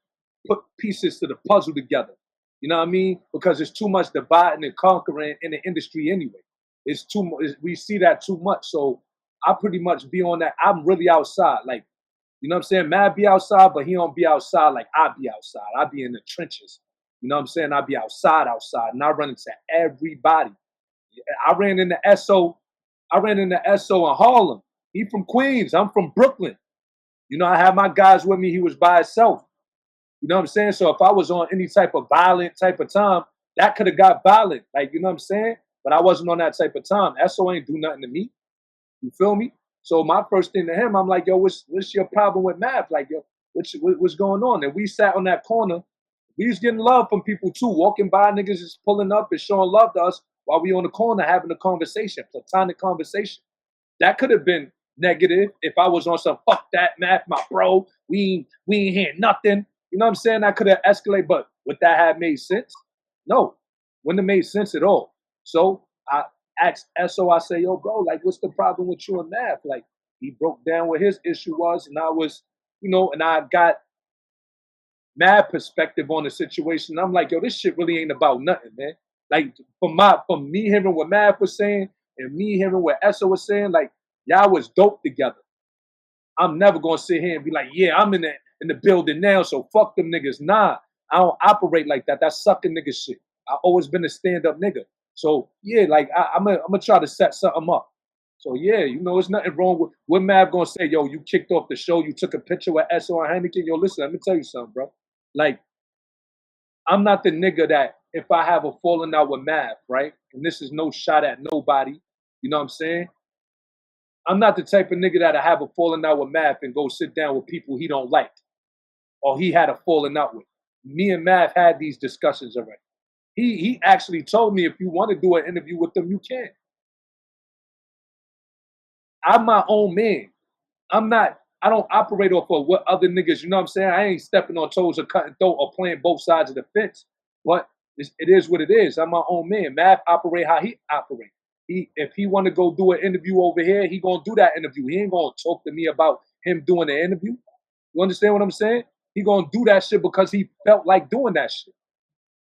put pieces to the puzzle together. You know what I mean? Because it's too much dividing and conquering in the industry anyway. It's too much. We see that too much. So I pretty much be on that. I'm really outside. Like, you know what I'm saying? Matt be outside, but he don't be outside like I be outside. I be in the trenches. You know what I'm saying? I be outside, and I run into everybody. I ran into SO. I ran into SO in Harlem. He from Queens. I'm from Brooklyn. I had my guys with me. He was by himself. You know what I'm saying? So if I was on any type of violent type of time, that could have got violent. Like, you know what I'm saying? But I wasn't on that type of time. SO ain't do nothing to me. You feel me? So my first thing to him, I'm like, yo, what's your problem with Math? Like, yo, what's going on? And we sat on that corner. We was getting love from people too. Walking by, niggas is pulling up and showing love to us while we on the corner having a conversation, platonic conversation. That could have been negative if I was on some fuck that Math, my bro. We ain't hearing nothing. You know what I'm saying? I could have escalated, but would that have made sense? No, wouldn't have made sense at all. So I asked SO, I say, yo, bro, like, what's the problem with you and Math? Like, he broke down what his issue was, and I was, and I got Math perspective on the situation. I'm like, yo, this shit really ain't about nothing, man. Like, from me hearing what Math was saying and me hearing what SO was saying, like, y'all was dope together. I'm never gonna sit here and be like, yeah, I'm in the building now, so fuck them niggas. Nah, I don't operate like that. That's sucking nigga shit. I always been a stand-up nigga. So yeah, like I'm gonna try to set something up. So yeah, it's nothing wrong with what Mav gonna say, yo, you kicked off the show, you took a picture with SO and Heineken. Yo, listen, let me tell you something, bro. Like, I'm not the nigga that if I have a falling out with Mav, right? And this is no shot at nobody, you know what I'm saying? I'm not the type of nigga that'll have a falling out with Math and go sit down with people he don't like or he had a falling out with. Me and Math had these discussions already. He actually told me if you want to do an interview with them, you can. I'm my own man. I don't operate off of what other niggas, you know what I'm saying? I ain't stepping on toes or cutting throat or playing both sides of the fence. But it is what it is. I'm my own man. Math operate how he operate. If he want to go do an interview over here, he gonna do that interview. He ain't gonna talk to me about him doing the interview. You understand what I'm saying? He gonna do that shit because he felt like doing that shit.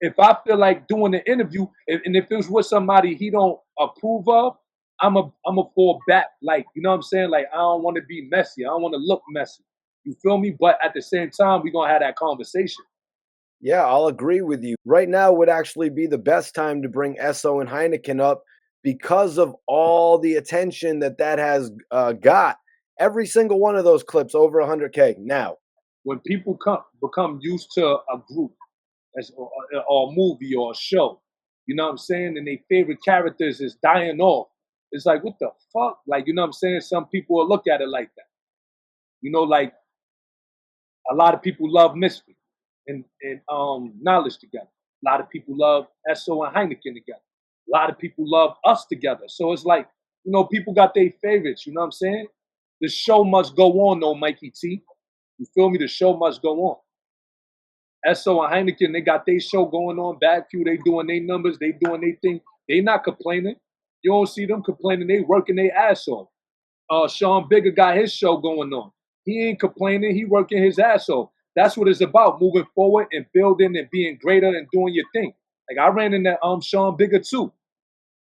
If I feel like doing the interview, and if it was with somebody he don't approve of, I'm a fall back. Like, you know what I'm saying? Like, I don't want to be messy. I don't want to look messy. You feel me? But at the same time, we gonna have that conversation. Yeah, I'll agree with you. Right now would actually be the best time to bring Esso and Heineken up because of all the attention that has got. Every single one of those clips over 100K now. When people become used to a group or a movie or a show, you know what I'm saying, and their favorite characters is dying off, it's like, what the fuck? Like, you know what I'm saying? Some people will look at it like that. Like a lot of people love Mystery and Knowledge together. A lot of people love Esso and Heineken together. A lot of people love us together. So it's like, people got their favorites. You know what I'm saying? The show must go on, though, Mikey T. You feel me? The show must go on. Esso and Heineken, they got their show going on. Bad Q, they doing their numbers. They doing their thing. They not complaining. You don't see them complaining. They working their ass off. Sean Bigger got his show going on. He ain't complaining. He working his ass off. That's what it's about, moving forward and building and being greater and doing your thing. Like I ran into Sean Bigger too.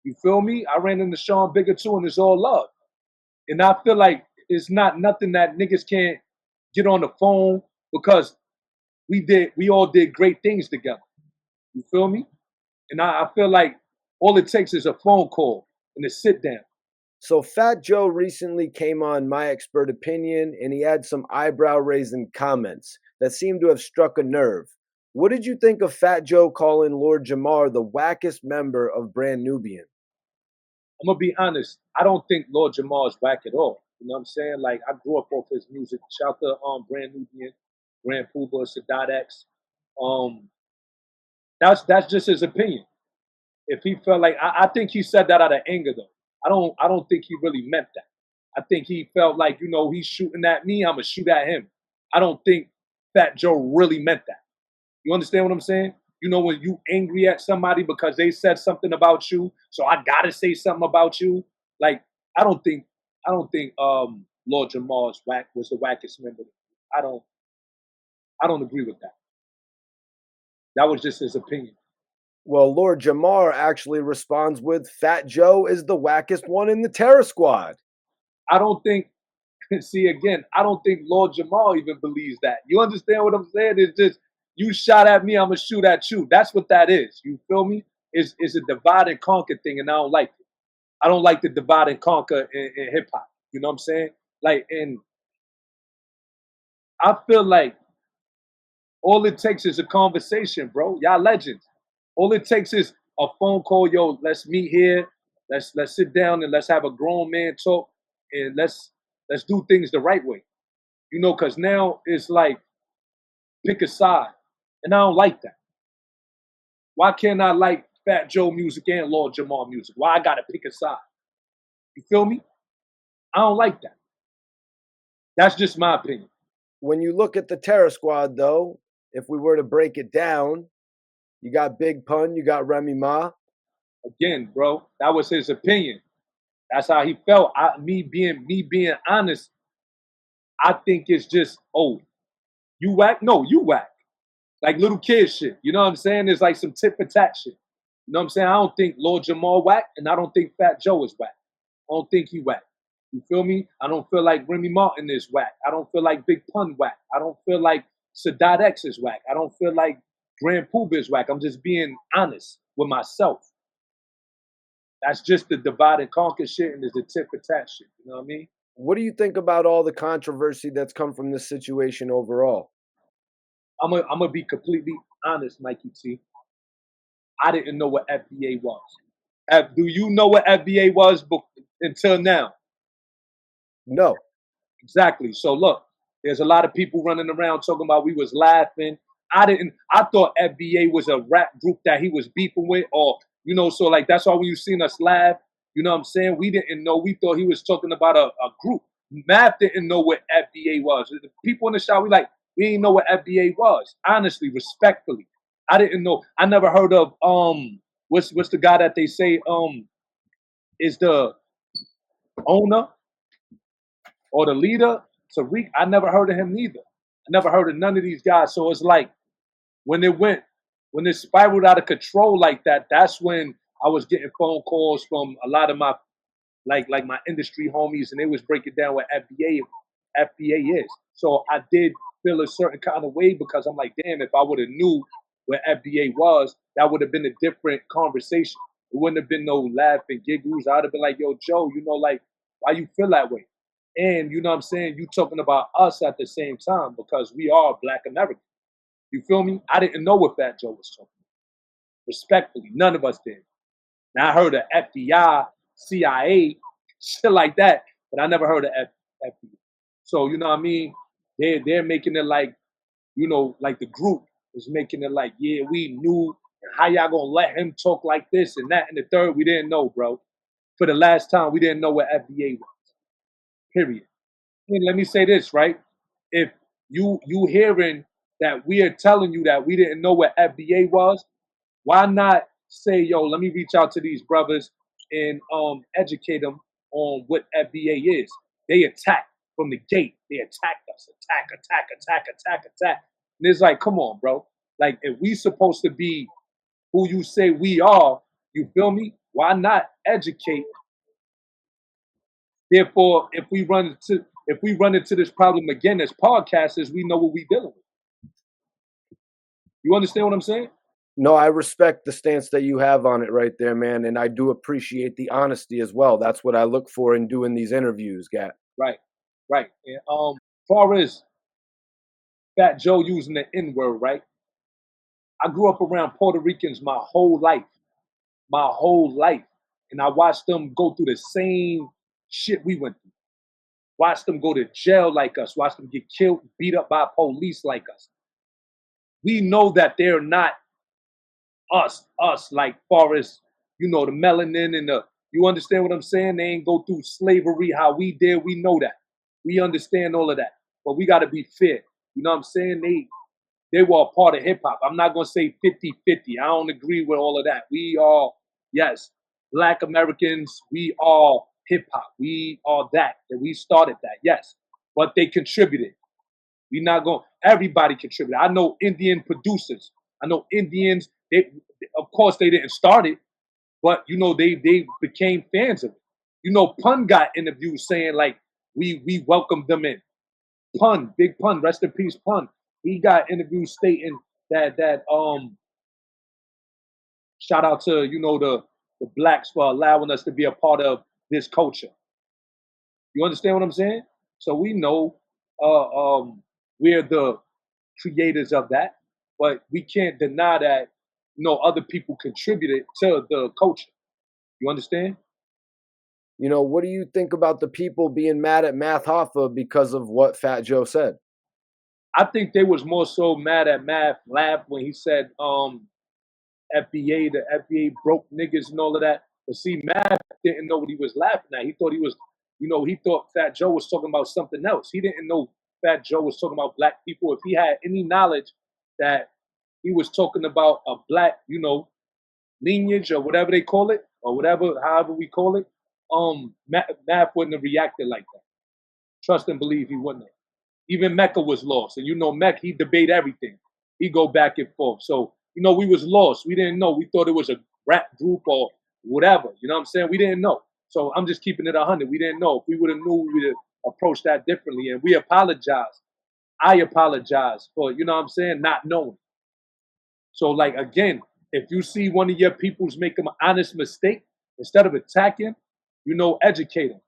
You feel me? I ran into Sean Bigger too, and it's all love. And I feel like it's not nothing that niggas can't get on the phone because we all did great things together. You feel me? And I feel like all it takes is a phone call and a sit down. So Fat Joe recently came on My Expert Opinion and he had some eyebrow raising comments that seemed to have struck a nerve. What did you think of Fat Joe calling Lord Jamar the wackest member of Brand Nubian? I'm gonna be honest. I don't think Lord Jamar is whack at all. You know what I'm saying? Like I grew up off his music. Shout to Brand Nubian, Grand Puba, Sadat X. Um, that's just his opinion. If he felt like I think he said that out of anger though. I don't think he really meant that. I think he felt like, he's shooting at me, I'm gonna shoot at him. I don't think Fat Joe really meant that. You understand what I'm saying? When you angry at somebody because they said something about you, so I gotta say something about you. Like I don't think Lord Jamar's whack was the wackest member. I don't I don't agree with that. That was just his opinion. Well, Lord Jamar actually responds with Fat Joe is the wackest one in the Terror Squad. I don't think see again, I don't think Lord Jamal even believes that. You understand what I'm saying? It's just you shot at me, I'm gonna shoot at you. That's what that is. You feel me? It's a divide and conquer thing, and I don't like it. I don't like the divide and conquer in hip hop. You know what I'm saying? Like, and I feel like all it takes is a conversation, bro. Y'all legends. All it takes is a phone call. Yo, let's meet here. Let's sit down and let's have a grown man talk, and let's do things the right way. Because now it's like pick a side, and I don't like that. Why can't I like Fat Joe music and Lord Jamar music? Why I gotta pick a side? You feel me? I don't like that. That's just my opinion. When you look at the Terror Squad, though, if we were to break it down, you got Big Pun, you got Remy Ma. Again, bro, that was his opinion. That's how he felt. Me being honest, I think it's just, oh, you whack? No, you whack. Like little kid shit. You know what I'm saying? There's like some tit for tat shit. You know what I'm saying? I don't think Lord Jamal whack, and I don't think Fat Joe is whack. I don't think he whack. You feel me? I don't feel like Remy Martin is whack. I don't feel like Big Pun whack. I don't feel like Sadat X is whack. I don't feel like Grand Pooba is whack. I'm just being honest with myself. That's just the divide and conquer shit, and there's the tit for tat shit. You know what I mean? What do you think about all the controversy that's come from this situation overall? I'm gonna be completely honest, Mikey T. I didn't know what F.B.A. was. Do you know what F.B.A. was until now? No. Exactly. So look, there's a lot of people running around talking about we was laughing. I thought F.B.A. was a rap group that he was beefing with, or so like that's why when you seen us laugh, you know what I'm saying? We didn't know. We thought he was talking about a group. Math didn't know what F.B.A. was. The people in the shop, we didn't know what F.B.A. was. Honestly, respectfully. I didn't know. I never heard of what's the guy that they say is the owner or the leader, Tariq. I never heard of him neither. I never heard of none of these guys. So it's like when it spiraled out of control like that, that's when I was getting phone calls from a lot of my like my industry homies, and they was breaking down what F.B.A. is. So I did feel a certain kind of way because I'm like, damn, if I would have knew what F.B.A. was, that would have been a different conversation. It wouldn't have been no laughing giggles. I'd have been like, yo, Joe, like, why you feel that way? And you know what I'm saying? You talking about us at the same time because we are Black Americans. You feel me? I didn't know what Fat Joe was talking about. Respectfully, none of us did. Now I heard of FBI, CIA, shit like that, but I never heard of FBI. So you know what I mean? They're making it like, like the group is making it like, yeah, we knew. How y'all gonna let him talk like this and that and the third? We didn't know, bro. For the last time, we didn't know what F.B.A. was. Period. And let me say this, right? If you hearing that we are telling you that we didn't know what F.B.A. was, why not say, yo, let me reach out to these brothers and educate them on what F.B.A. is. They attack from the gate. They attacked us. Attack. And it's like, come on, bro. Like, if we supposed to be who you say we are, you feel me? Why not educate? Therefore, if we run into this problem again as podcasters, we know what we dealing with. You understand what I'm saying? No, I respect the stance that you have on it right there, man. And I do appreciate the honesty as well. That's what I look for in doing these interviews, Gat. Right. And far as Fat Joe using the N-word, right? I grew up around Puerto Ricans my whole life. And I watched them go through the same shit we went through. Watched them go to jail like us. Watched them get killed, beat up by police like us. We know that they're not us, like far as, the melanin and you understand what I'm saying? They ain't go through slavery how we did. We know that. We understand all of that. But we got to be fair. You know what I'm saying? They were a part of hip hop. I'm not going to say 50-50. I don't agree with all of that. We are, yes, Black Americans. We are hip hop. We are that. And we started that, yes. But they contributed. We not going, everybody contributed. I know Indian producers. I know Indians. Of course, they didn't start it, but, they became fans of it. Pun got interviews saying, like, we welcomed them in. Pun, Big Pun, rest in peace, Pun. He got interviews stating that shout out to the blacks for allowing us to be a part of this culture. You understand what I'm saying? So we know we're the creators of that, but we can't deny that other people contributed to the culture. You understand? What do you think about the people being mad at Math Hoffa because of what Fat Joe said? I think they was more so mad at Math Laugh when he said F.B.A. the F.B.A. broke niggas and all of that. But see, Math didn't know what he was laughing at. He thought he was, he thought Fat Joe was talking about something else. He didn't know Fat Joe was talking about black people. If he had any knowledge that he was talking about a black, lineage or whatever they call it, or whatever, however we call it, Math wouldn't have reacted like that. Trust and believe he wouldn't have. Even Mecca was lost. And Mecca, he debate everything. He go back and forth. So, we was lost. We didn't know. We thought it was a rap group or whatever. You know what I'm saying? We didn't know. So I'm just keeping it 100. We didn't know. If we would have knew, we would have approached that differently. And we apologize. I apologize for, not knowing. So, like, again, if you see one of your peoples make an honest mistake, instead of attacking, educate them.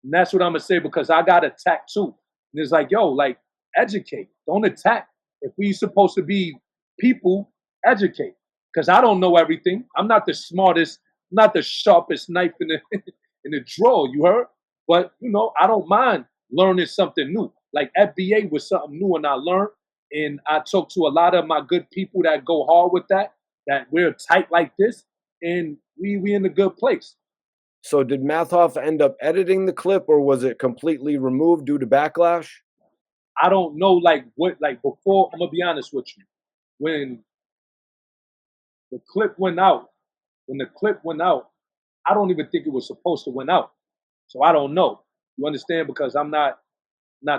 And that's what I'm going to say, because I got attacked too. And it's like, yo, like, educate. Don't attack. If we supposed to be people, educate. Because I don't know everything. I'm not the smartest, not the sharpest knife in the in the drawer, you heard? But, I don't mind learning something new. Like F.B.A. was something new and I learned. And I talked to a lot of my good people that go hard with that we're tight like this. And we in a good place. So did Math Hoffa end up editing the clip, or was it completely removed due to backlash? I don't know, before, I'm going to be honest with you. When the clip went out, I don't even think it was supposed to went out. So I don't know. You understand? Because I'm not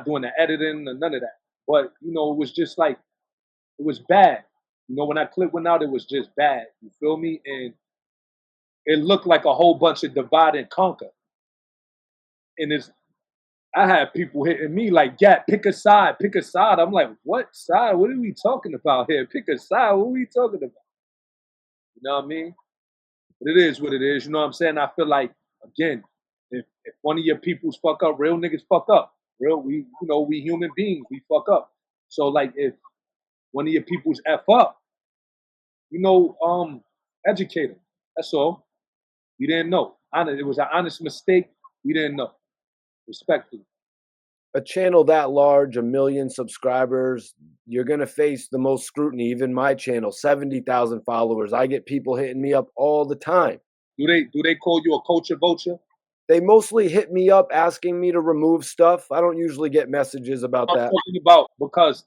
doing the editing or none of that. But, it was just like, it was bad. When that clip went out, it was just bad. You feel me? And it looked like a whole bunch of divide and conquer. And I had people hitting me like, Gat, pick a side. I'm like, what side? What are we talking about here? Pick a side. What are we talking about? You know what I mean? But it is what it is. You know what I'm saying? I feel like, again, if one of your peoples fuck up, real niggas fuck up. We human beings, we fuck up. So, like, if one of your peoples F up, educate them. That's all. We didn't know. It was an honest mistake. We didn't know. Respectfully. A channel that large, 1 million subscribers, you're going to face the most scrutiny. Even my channel, 70,000 followers. I get people hitting me up all the time. Do they call you a culture vulture? They mostly hit me up asking me to remove stuff. I don't usually get messages about that. I'm talking about because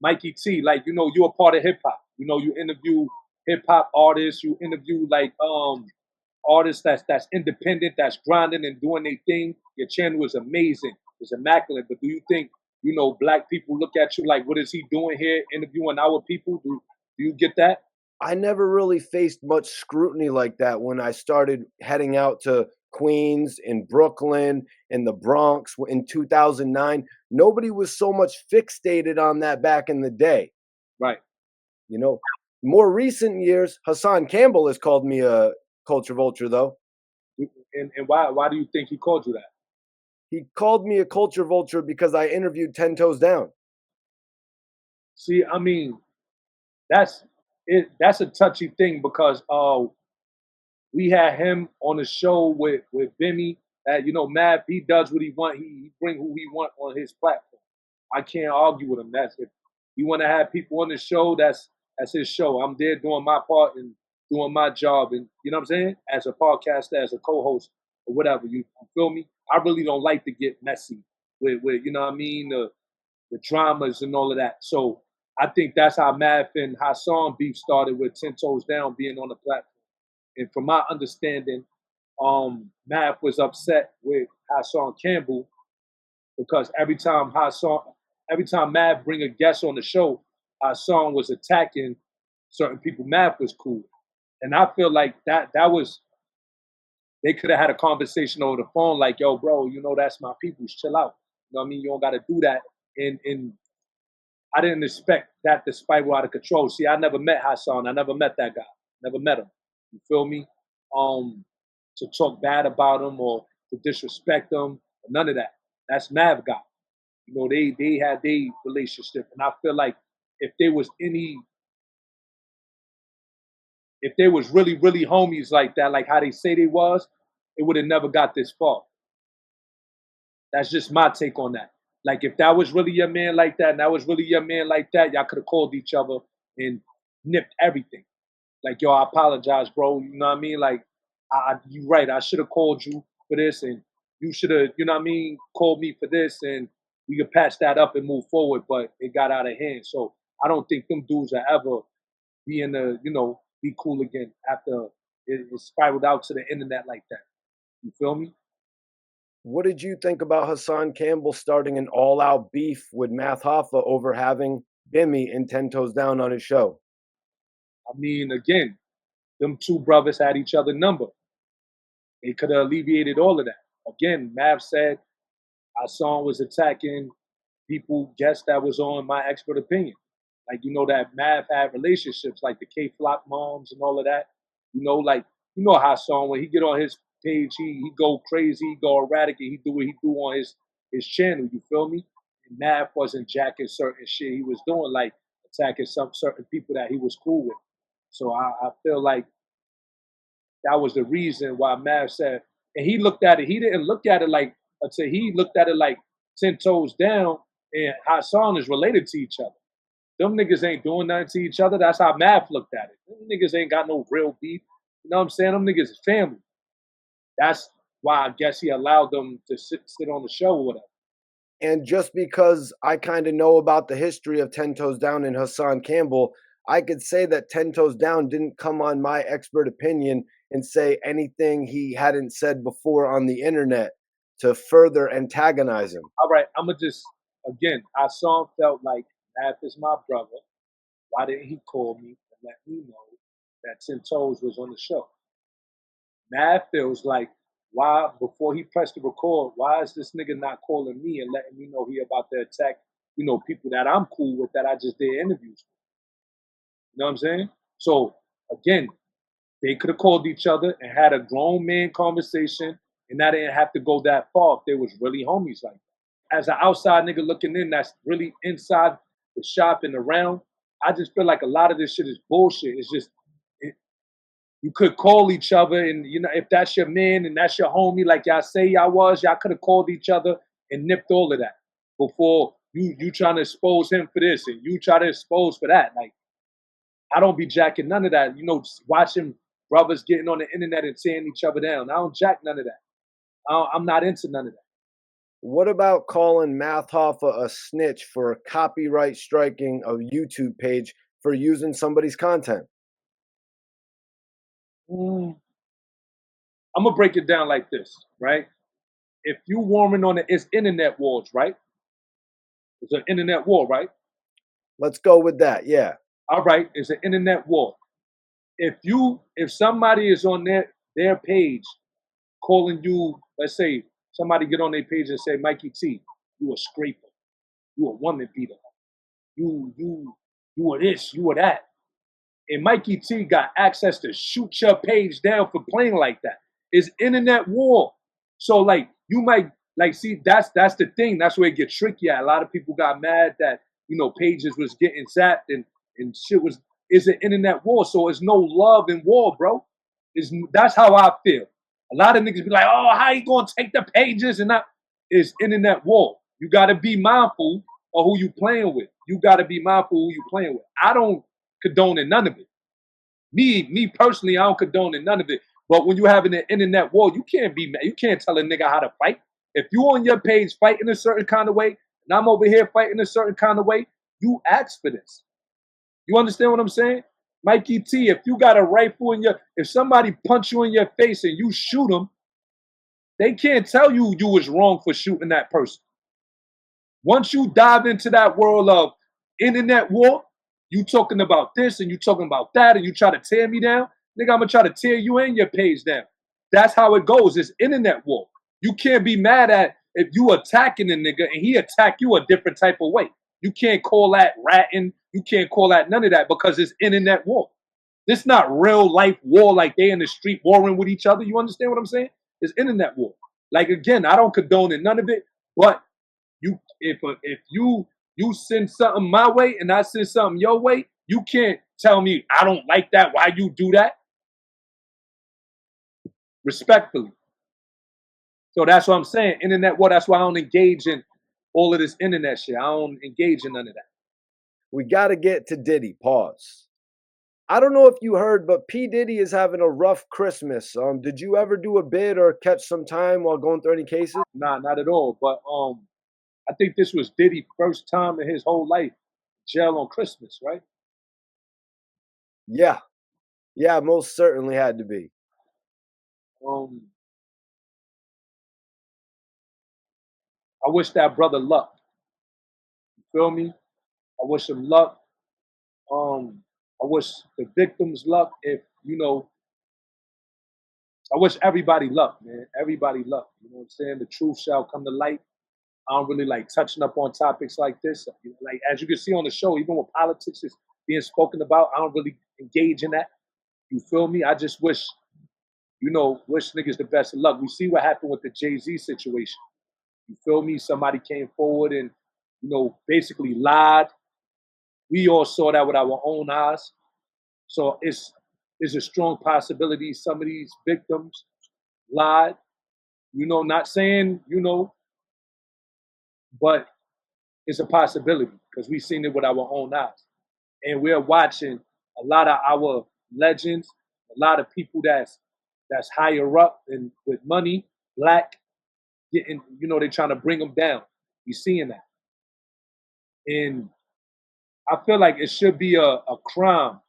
Mikey T, like, you're a part of hip hop. You interview hip hop artists. You interview like artists that's independent, that's grinding and doing their thing. Your channel is amazing. It's immaculate. But do you think, black people look at you like, what is he doing here interviewing our people? Do you get that? I never really faced much scrutiny like that when I started heading out to Queens, in Brooklyn, in the Bronx in 2009. Nobody was so much fixated on that back in the day. Right. You know, more recent years, Hassan Campbell has called me a culture vulture, though. And why do you think he called you that? He called me a culture vulture because I interviewed 10 Toes Down. See, I mean, that's that's a touchy thing because we had him on the show with Bimmy. Math, he does what he want. He bring who he want on his platform. I can't argue with him. That's if you want to have people on the show, that's his show. I'm there doing my part and doing my job, and you know what I'm saying, as a podcaster, as a co-host, or whatever. You feel me? I really don't like to get messy with you know what I mean, the dramas and all of that. So I think that's how Math and Hassan beef started with 10 Toes Down being on the platform. And from my understanding, Math was upset with Hassan Campbell because every time Math bring a guest on the show, Hassan was attacking certain people. Math was cool, and I feel like that was they could have had a conversation over the phone, like, "Yo, bro, that's my people's. Chill out. You know what I mean? You don't got to do that." And I didn't expect that to spiral out of control. See, I never met Hassan. I never met that guy. Never met him. You feel me? To talk bad about him or to disrespect him, none of that. That's Mav guy. They had their relationship, and I feel like if there was any, if they was really really homies like that, like how they say they was, it would have never got this far. That's just my take on that. Like if that was really your man like that, and that was really your man like that, y'all could have called each other and nipped everything. Like, yo, I apologize, bro. You know what I mean? Like, you right. I should have called you for this, and you should have, you know what I mean, called me for this, and we could patch that up and move forward. But it got out of hand. So I don't think them dudes will ever be in the, be cool again after it spiraled out to the internet like that. You feel me? What did you think about Hassan Campbell starting an all-out beef with Math Hoffa over having Bimmy and 10 Toes Down on his show? I mean, again, them two brothers had each other number. They could have alleviated all of that. Again, Mav said our song was attacking people, guests that was on my expert opinion. Like, that Mav had relationships like the K Flock moms and all of that. Like, how song when he get on his page, he go crazy, he go erratic, and he do what he do on his channel. You feel me? And Mav wasn't jacking certain shit he was doing, like attacking some certain people that he was cool with. So I feel like that was the reason why Mav said, and he looked at it. He didn't look at it like until he looked at it like 10 toes down, and Hassan is related to each other. Them niggas ain't doing nothing to each other. That's how Mav looked at it. Them niggas ain't got no real beef. You know what I'm saying? Them niggas is family. That's why I guess he allowed them to sit on the show with him. And just because I kind of know about the history of 10 Toes Down and Hassan Campbell, I could say that 10 Toes Down didn't come on my expert opinion and say anything he hadn't said before on the internet to further antagonize him. All right, I'm going to just, again, Hassan felt like Mav is my brother. Why didn't he call me and let me know that 10 Toes was on the show? Mav feels like, why, before he pressed the record, why is this nigga not calling me and letting me know he about to attack, people that I'm cool with that I just did interviews with? You know what I'm saying? So, again, they could have called each other and had a grown man conversation, and that didn't have to go that far if they was really homies like that. As an outside nigga looking in, that's really inside the shop and around. I just feel like a lot of this shit is bullshit. It's just you could call each other, and if that's your man and that's your homie, like y'all say y'all was, y'all could have called each other and nipped all of that before you trying to expose him for this and you try to expose for that. Like I don't be jacking none of that. Watching brothers getting on the internet and tearing each other down. I don't jack none of that. I'm not into none of that. What about calling Math Hoffa a snitch for copyright striking a YouTube page for using somebody's content? Mm, I'm gonna break it down like this, right? If you warming on it's internet wars, right? It's an internet war, right? Let's go with that. Yeah. All right, it's an internet war. If somebody is on their page calling you, let's say somebody get on their page and say, Mikey T, you a scraper, you a woman beater, you are this, you are that. And Mikey T got access to shoot your page down for playing like that. It's internet war. So like you might like see that's the thing. That's where it gets tricky at. A lot of people got mad that pages was getting zapped and shit was it's an internet war. So it's no love in war, bro. That's how I feel. A lot of niggas be like, oh, how you gonna take the pages and not? It's internet war. You gotta be mindful of who you playing with. You gotta be mindful who you playing with. I don't condone none of it. Me personally, I don't condone none of it. But when you having an internet war, you can't be mad. You can't tell a nigga how to fight. If you on your page fighting a certain kind of way, and I'm over here fighting a certain kind of way, you ask for this. You understand what I'm saying? Mikey T, if you got a rifle if somebody punch you in your face and you shoot them, they can't tell you was wrong for shooting that person. Once you dive into that world of internet war, you talking about this and you talking about that and you try to tear me down, nigga, I'm gonna try to tear you and your page down. That's how it goes. It's internet war. You can't be mad at if you attacking a nigga and he attack you a different type of way. You can't call that ratting. You can't call that none of that because it's internet war. This not real life war like they in the street warring with each other. You understand what I'm saying? It's internet war. Like again, I don't condone it, none of it, but if you send something my way and I send something your way, you can't tell me I don't like that. Why you do that? Respectfully. So that's what I'm saying. Internet war. That's why I don't engage in all of this internet shit. I don't engage in none of that. We got to get to Diddy. Pause. I don't know if you heard, but P. Diddy is having a rough Christmas. Did you ever do a bid or catch some time while going through any cases? Nah, not at all. But I think this was Diddy's first time in his whole life jail on Christmas, right? Yeah. Yeah, most certainly had to be. I wish that brother luck. You feel me? I wish him luck. I wish the victims luck. I wish everybody luck, man. Everybody luck. You know what I'm saying? The truth shall come to light. I don't really like touching up on topics like this. Like as you can see on the show, even when politics is being spoken about, I don't really engage in that. You feel me? I just wish niggas the best of luck. We see what happened with the Jay-Z situation. You feel me? Somebody came forward and, basically lied. We all saw that with our own eyes. So it's a strong possibility some of these victims lied. Not saying, but it's a possibility because we've seen it with our own eyes. And we're watching a lot of our legends, a lot of people that's higher up and with money, black, getting, they're trying to bring them down. You're seeing that. And I feel like it should be a crime.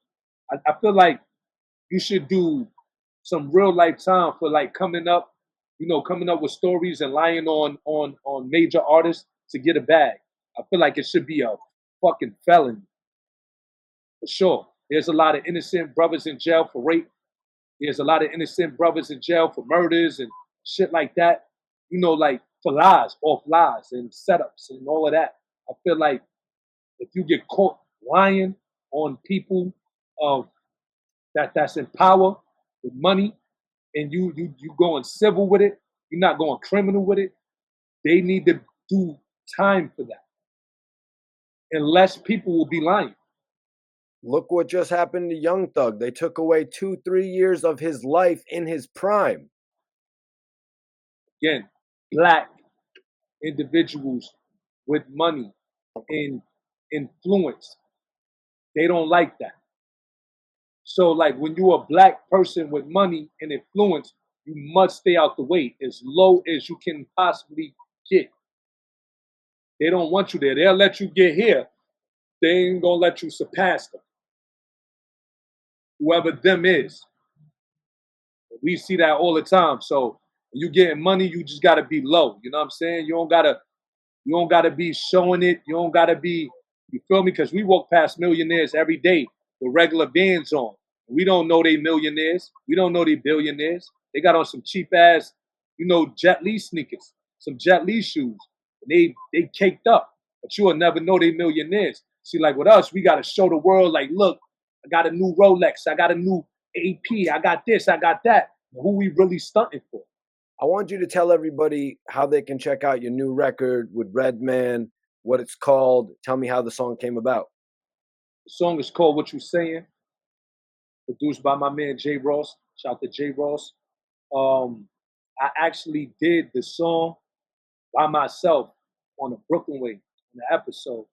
I feel like you should do some real life time for like coming up with stories and lying on major artists to get a bag. I feel like it should be a fucking felony. For sure. There's a lot of innocent brothers in jail for rape. There's a lot of innocent brothers in jail for murders and shit like that. Like for lies, off lies and setups and all of that. I feel like if you get caught lying on people of that's in power with money and you going civil with it, you're not going criminal with it, they need to do time for that. Unless people will be lying. Look what just happened to Young Thug. They took away 2-3 years of his life in his prime. Again, black individuals with money and influence, they don't like that. So like when you're a black person with money and influence, you must stay out the way as low as you can possibly get. They don't want you there. They'll let you get here. They ain't gonna let you surpass them. Whoever them is. We see that all the time. So when you getting money, you just gotta be low. You know what I'm saying? You don't gotta be showing it. You don't gotta be, you feel me? Because we walk past millionaires every day with regular bands on. We don't know they millionaires. We don't know they billionaires. They got on some cheap ass, Jet Li sneakers, some Jet Li shoes. And they caked up. But you will never know they millionaires. See, like with us, we gotta show the world, like, look, I got a new Rolex, I got a new AP, I got this, I got that. Who we really stunting for? I want you to tell everybody how they can check out your new record with Redman, what it's called. Tell me how the song came about. The song is called What You Saying, produced by my man J Ross. Shout out to J Ross. I actually did the song by myself on the Brooklyn Way on the episode,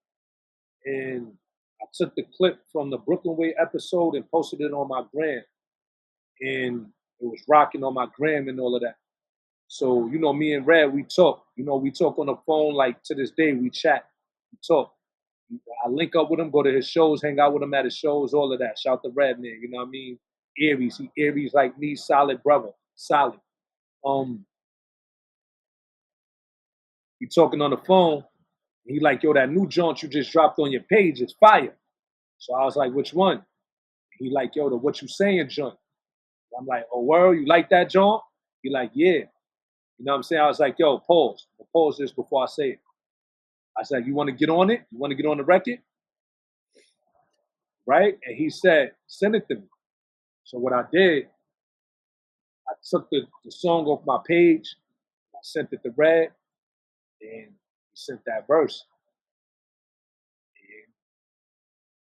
and I took the clip from the Brooklyn Way episode and posted it on my gram, and it was rocking on my gram and all of that. So me and Red, we talk. We talk on the phone like to this day. We chat, we talk. I link up with him, go to his shows, hang out with him at his shows, all of that. Shout to Redman, you know what I mean? Aries, he Aries like me, solid brother, solid. We talking on the phone. He like, yo, that new joint you just dropped on your page is fire. So I was like, which one? He like, yo, the What You Saying joint. I'm like, oh, word, you like that joint? He like, yeah. You know what I'm saying? I was like, yo, pause. I'll pause this before I say it. I said, you want to get on it? You want to get on the record? Right? And he said, send it to me. So what I did, I took the song off my page, I sent it to Red, and he sent that verse. And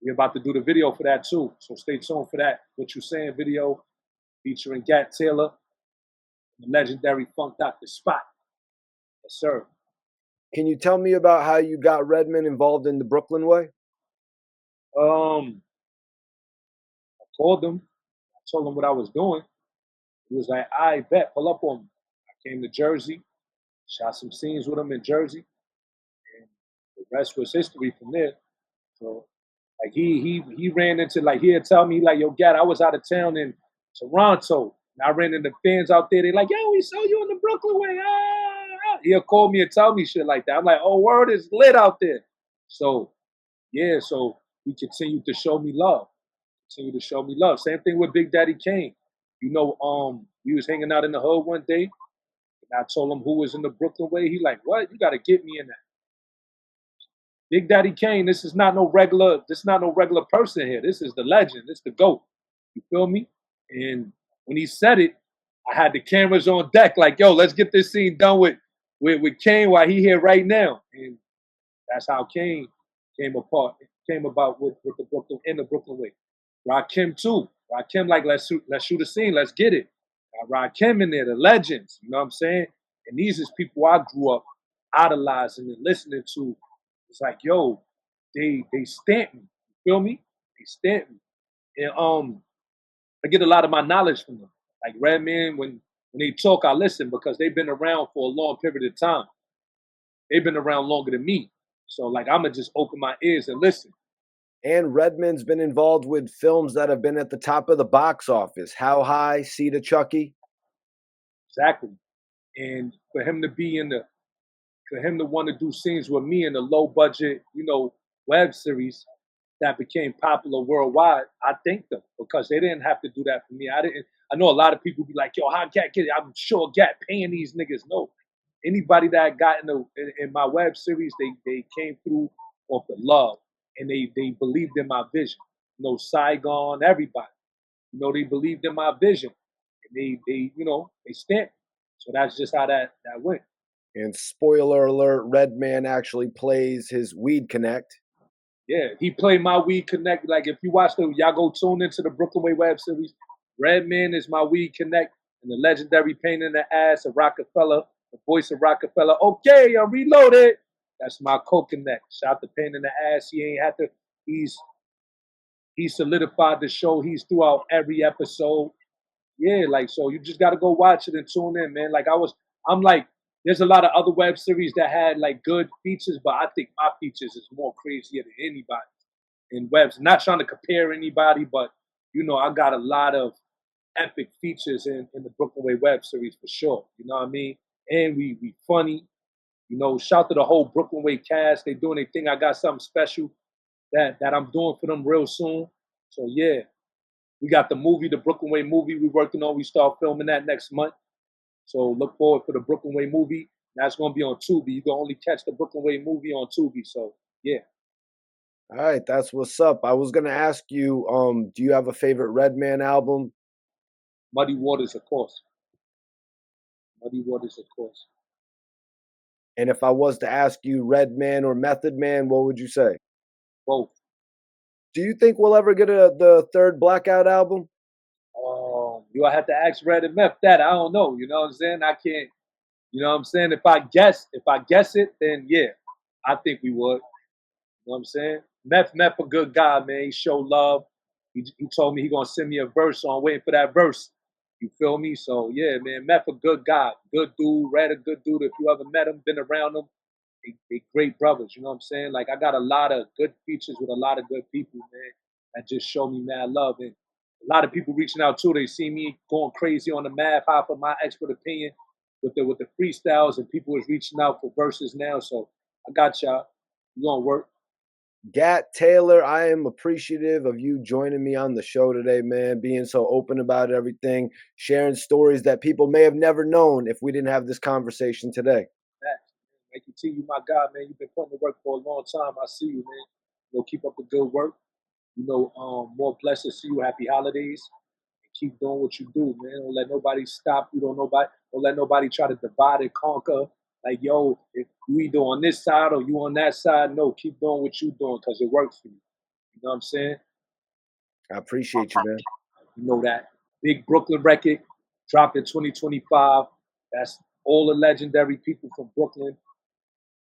we're about to do the video for that too. So stay tuned for that. What You Saying video featuring Gat Taylor, the legendary Funk Dr. Spot. Yes, sir. Can you tell me about how you got Redman involved in the Brooklyn Way? I called him. I told him what I was doing. He was like, I bet, pull up on me. I came to Jersey, shot some scenes with him in Jersey, and the rest was history from there. So like he ran into, like, he'd tell me like, yo, Gat, I was out of town in Toronto. And I ran into fans out there. They like, yo, we saw you in the Brooklyn Way. Ah. He'll call me and tell me shit like that. I'm like, oh, word is lit out there. So yeah, so he continued to show me love. Continue to show me love. Same thing with Big Daddy Kane. We was hanging out in the hood one day, and I told him who was in the Brooklyn Way. He like, what? You gotta get me in that. Big Daddy Kane, this is not no regular person here. This is the legend. This is the GOAT. You feel me? And when he said it, I had the cameras on deck, like, yo, let's get this scene done with Kane while he here right now. And that's how Kane came about with the Brooklyn Way. Rakim too. Rakim like, let's shoot a scene, let's get it. Got Rakim in there, the legends, you know what I'm saying? And these is people I grew up idolizing and listening to. It's like, yo, they stamp me. You feel me? They stamp me. And I get a lot of my knowledge from them. Like Redman, when they talk, I listen because they've been around for a long period of time. They've been around longer than me. So like I'ma just open my ears and listen. And Redman's been involved with films that have been at the top of the box office. How High, See to Chucky. Exactly. And for him to want to do scenes with me in a low budget, web series that became popular worldwide, I thank them because they didn't have to do that for me. I know a lot of people be like, yo, how Gat get it? I'm sure Gat paying these niggas. No. Anybody that got in my web series, they came through off the love and they believed in my vision. Saigon, everybody. They believed in my vision. And they stamped. So that's just how that went. And spoiler alert, Redman actually plays his Weed Connect. Yeah, he played my Weed Connect. Like if you watch y'all go tune into the Brooklyn Way web series. Redman is my Weed Connect and the legendary pain in the ass of Rockefeller, the voice of Rockefeller. Okay, I'm reloaded. That's my co-connect. Shout out to pain in the ass. He ain't had to. He solidified the show. He's throughout every episode. Yeah, like so you just gotta go watch it and tune in, man. I'm like, there's a lot of other web series that had like good features, but I think my features is more crazier than anybody in webs. Not trying to compare anybody, but I got a lot of epic features in the Brooklyn Way web series for sure. You know what I mean? And we funny. You know, shout to the whole Brooklyn Way cast. They doing their thing. I got something special that I'm doing for them real soon. So yeah, we got the movie, the Brooklyn Way movie we're working on. We start filming that next month. So look forward for the Brooklyn Way movie. That's going to be on Tubi. You can only catch the Brooklyn Way movie on Tubi. So yeah. All right, that's what's up. I was gonna ask you, do you have a favorite Redman album? Muddy Waters, of course. Muddy Waters, of course. And if I was to ask you Redman or Method Man, what would you say? Both. Do you think we'll ever get the third Blackout album? Do I have to ask Red and Meth that? I don't know. You know what I'm saying? I can't. You know what I'm saying? If I guess it, then yeah, I think we would. You know what I'm saying? Meth a good guy, man. He showed love. He told me he gonna send me a verse, so I'm waiting for that verse. You feel me? So yeah, man. Meth a good guy, good dude. Red a good dude. If you ever met him, been around him, they great brothers. You know what I'm saying? Like I got a lot of good features with a lot of good people, man. That just show me mad love, and a lot of people reaching out too. They see me going crazy on the Math Hoffa, my expert opinion with the freestyles, and people is reaching out for verses now. So I got y'all. We gonna work. Gat Taylor, I am appreciative of you joining me on the show today, man, being so open about everything, sharing stories that people may have never known if we didn't have this conversation today. Mikey T, you my guy, man. You've been putting the work for a long time. I see you, man. You know, keep up the good work. You know, more blessings to you. Happy holidays. And keep doing what you do, man. Don't let nobody stop you. Don't let nobody try to divide and conquer. Like, yo, if you either on this side or you on that side, no, keep doing what you doing because it works for you. You know what I'm saying? I appreciate you, man. You know that. Big Brooklyn record dropped in 2025. That's all the legendary people from Brooklyn,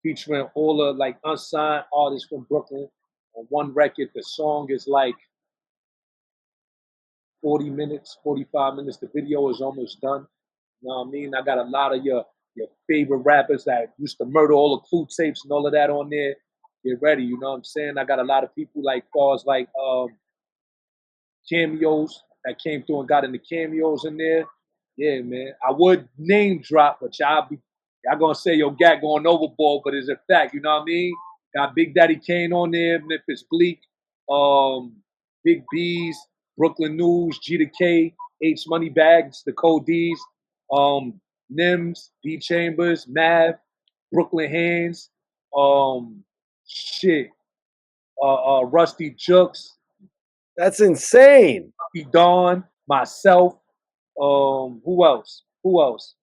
featuring all the like unsigned artists from Brooklyn on one record. The song is like 40 minutes, 45 minutes. The video is almost done. You know what I mean? I got a lot of your favorite rappers that used to murder all the clue tapes and all of that on there. Get ready, you know what I'm saying? I got a lot of people like fars like cameos that came through and got in the cameos in there. Yeah, man. I would name drop, but y'all gonna say yo Gat going overboard, but it's a fact, you know what I mean? Got Big Daddy Kane on there, Memphis Bleak, Big B's, Brooklyn News, G to K, H Money Bags, the Code D's, Nims, D Chambers, Mav, Brooklyn Hands, shit, Rusty Jooks, That's insane. Dawn, myself, who else? Who else?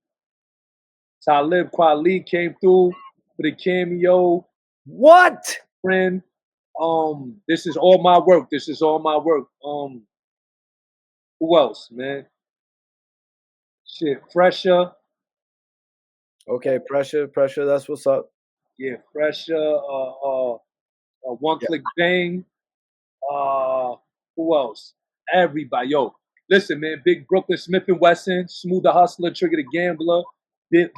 Talib Kweli came through for the cameo. What? Friend. This is all my work. This is all my work. Who else, man? Shit, Fresher. Okay, pressure. That's what's up. Yeah, Fresher. One Yeah. Click Bang. Uh, who else? Everybody. Yo, listen, man. Big Brooklyn, Smith and Wesson, Smooth the Hustler, Trigger the Gambler,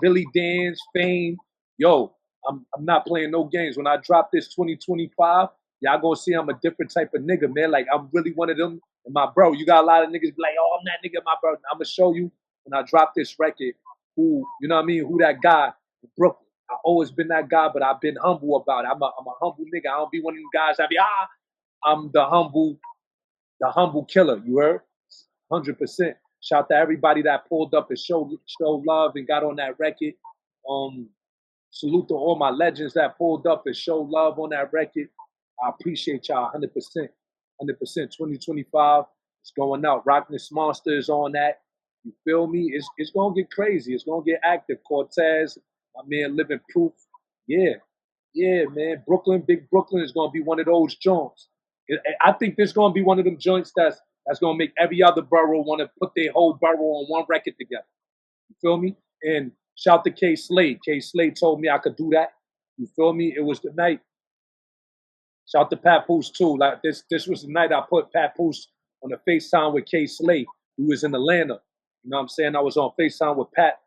Billy Dan's, Fame. Yo, I'm not playing no games. When I drop this 2025, y'all gonna see I'm a different type of nigga, man. Like I'm really one of them. And my bro, you got a lot of niggas be like, oh, I'm that nigga, my bro. I'm gonna show you when I drop this record who, you know what I mean, who that guy in Brooklyn. I always been that guy, but I've been humble about it. I'm a humble nigga. I don't be one of them guys that be I'm the humble killer. You heard? 100%. Shout to everybody that pulled up and showed love and got on that record. Salute to all my legends that pulled up and showed love on that record. I appreciate y'all 100%. 100%. 2025 is going out. Rockness Monster is on that. You feel me? It's gonna get crazy. It's gonna get active. Cortez, my man, Living Proof. Yeah, yeah, man. Big Brooklyn is gonna be one of those joints. I think this gonna be one of them joints that's gonna make every other borough want to put their whole borough on one record together. You feel me? And shout to K Slade. K Slade told me I could do that. You feel me? It was the night. Shout to Papoose too. Like this was the night I put Papoose on the FaceTime with K Slade, who was in Atlanta. You know what I'm saying? I was on FaceTime with Pat,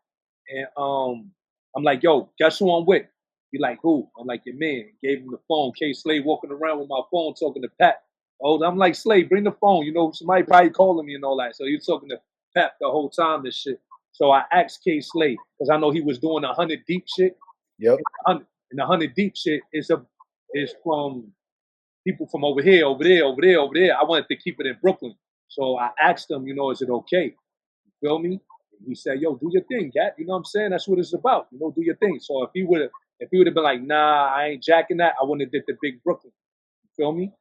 and I'm like, yo, guess who I'm with? He like, who? I'm like, your man. Gave him the phone. K Slade walking around with my phone talking to Pat. Oh, I'm like, Slade, bring the phone. You know, somebody probably calling me and all that. So he was talking to pep the whole time and shit. So I asked K Slade because I know he was doing 100 deep shit. Yep. And the 100 deep shit is from people from over here, over there, over there, over there. I wanted to keep it in Brooklyn. So I asked him, is it okay? You feel me? And he said, yo, do your thing, Gat. You know what I'm saying? That's what it's about. Do your thing. So if he would have been like, nah, I ain't jacking that, I wouldn't have did the big Brooklyn. You feel me?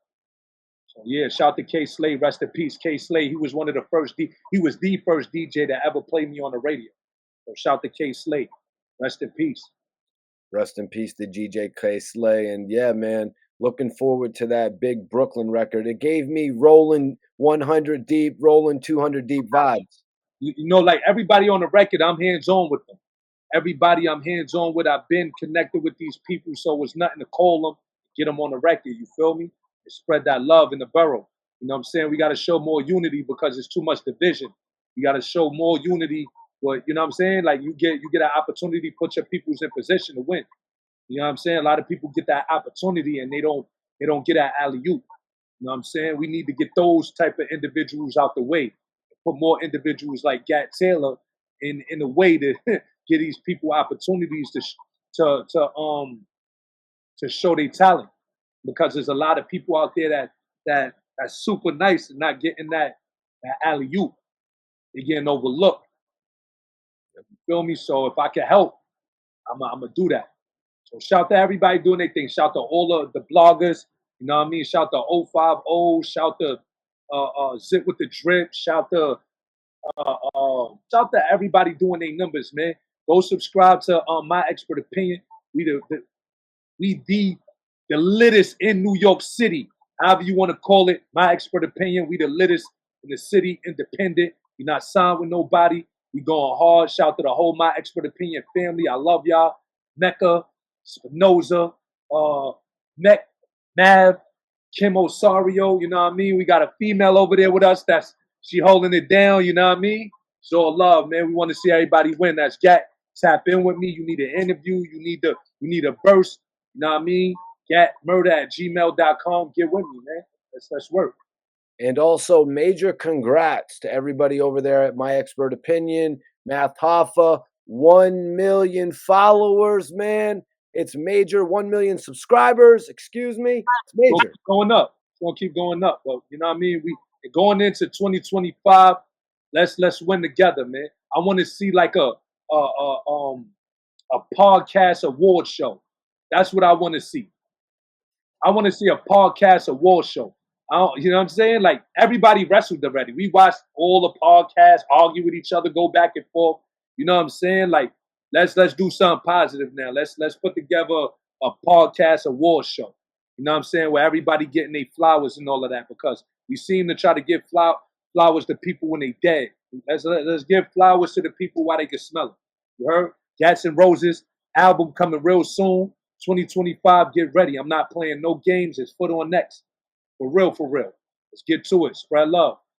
So yeah, shout to K Slade, rest in peace. K Slade, he was one of the first he was the first DJ that ever played me on the radio. So shout to K Slade. Rest in peace. Rest in peace to GJ K Slade. And yeah, man, looking forward to that big Brooklyn record. It gave me rolling 100 deep, rolling 200 deep vibes. Like everybody on the record, I'm hands-on with them. Everybody I'm hands-on with, I've been connected with these people, so it's nothing to call them, get them on the record, you feel me? And spread that love in the borough. You know what I'm saying? We got to show more unity because there's too much division. You got to show more unity, but you know what I'm saying? Like you get an opportunity to put your peoples in position to win. You know what I'm saying? A lot of people get that opportunity and they don't get that alley-oop. You know what I'm saying? We need to get those type of individuals out the way. Put more individuals like Gat Taylor in a way to give these people opportunities to show their talent, because there's a lot of people out there that's super nice and not getting that alley oop. They're getting overlooked. You feel me? So if I can help, I'm gonna do that. So shout to everybody doing their thing. Shout to all of the bloggers. You know what I mean? Shout to 050. Shout to Zip with the Drip. Shout to everybody doing their numbers, man. Go subscribe to My Expert Opinion. We the littest in New York City. However you want to call it. My Expert Opinion. We the littest in the city, independent. We're not signed with nobody. We going hard. Shout to the whole My Expert Opinion family. I love y'all. Mecca, Spinoza, Nav, Kim Osario, you know what I mean? We got a female over there with us she holding it down, you know what I mean? So love, man. We want to see everybody win. That's Gat. Tap in with me. You need an interview. You need a burst. You know what I mean? GatMurder@gmail.com. Get with me, man. Let's work. And also major congrats to everybody over there at My Expert Opinion, Math Hoffa, 1 million followers, man. It's major. 1 million subscribers. Excuse me. It's major. It's going up. It's going to keep going up. But you know what I mean? We going into 2025. Let's win together, man. I want to see like a podcast award show. That's what I want to see. I want to see a podcast award show. You know what I'm saying? Like everybody wrestled already. We watched all the podcasts, argue with each other, go back and forth. You know what I'm saying? Like let's do something positive now. Let's put together a podcast award show. You know what I'm saying? Where everybody getting their flowers and all of that, because we seem to try to give flowers to people when they dead. Let's give flowers to the people while they can smell them. You heard? Gats and Roses album coming real soon. 2025, get ready. I'm not playing no games. It's foot on next. For real, for real. Let's get to it. Spread love.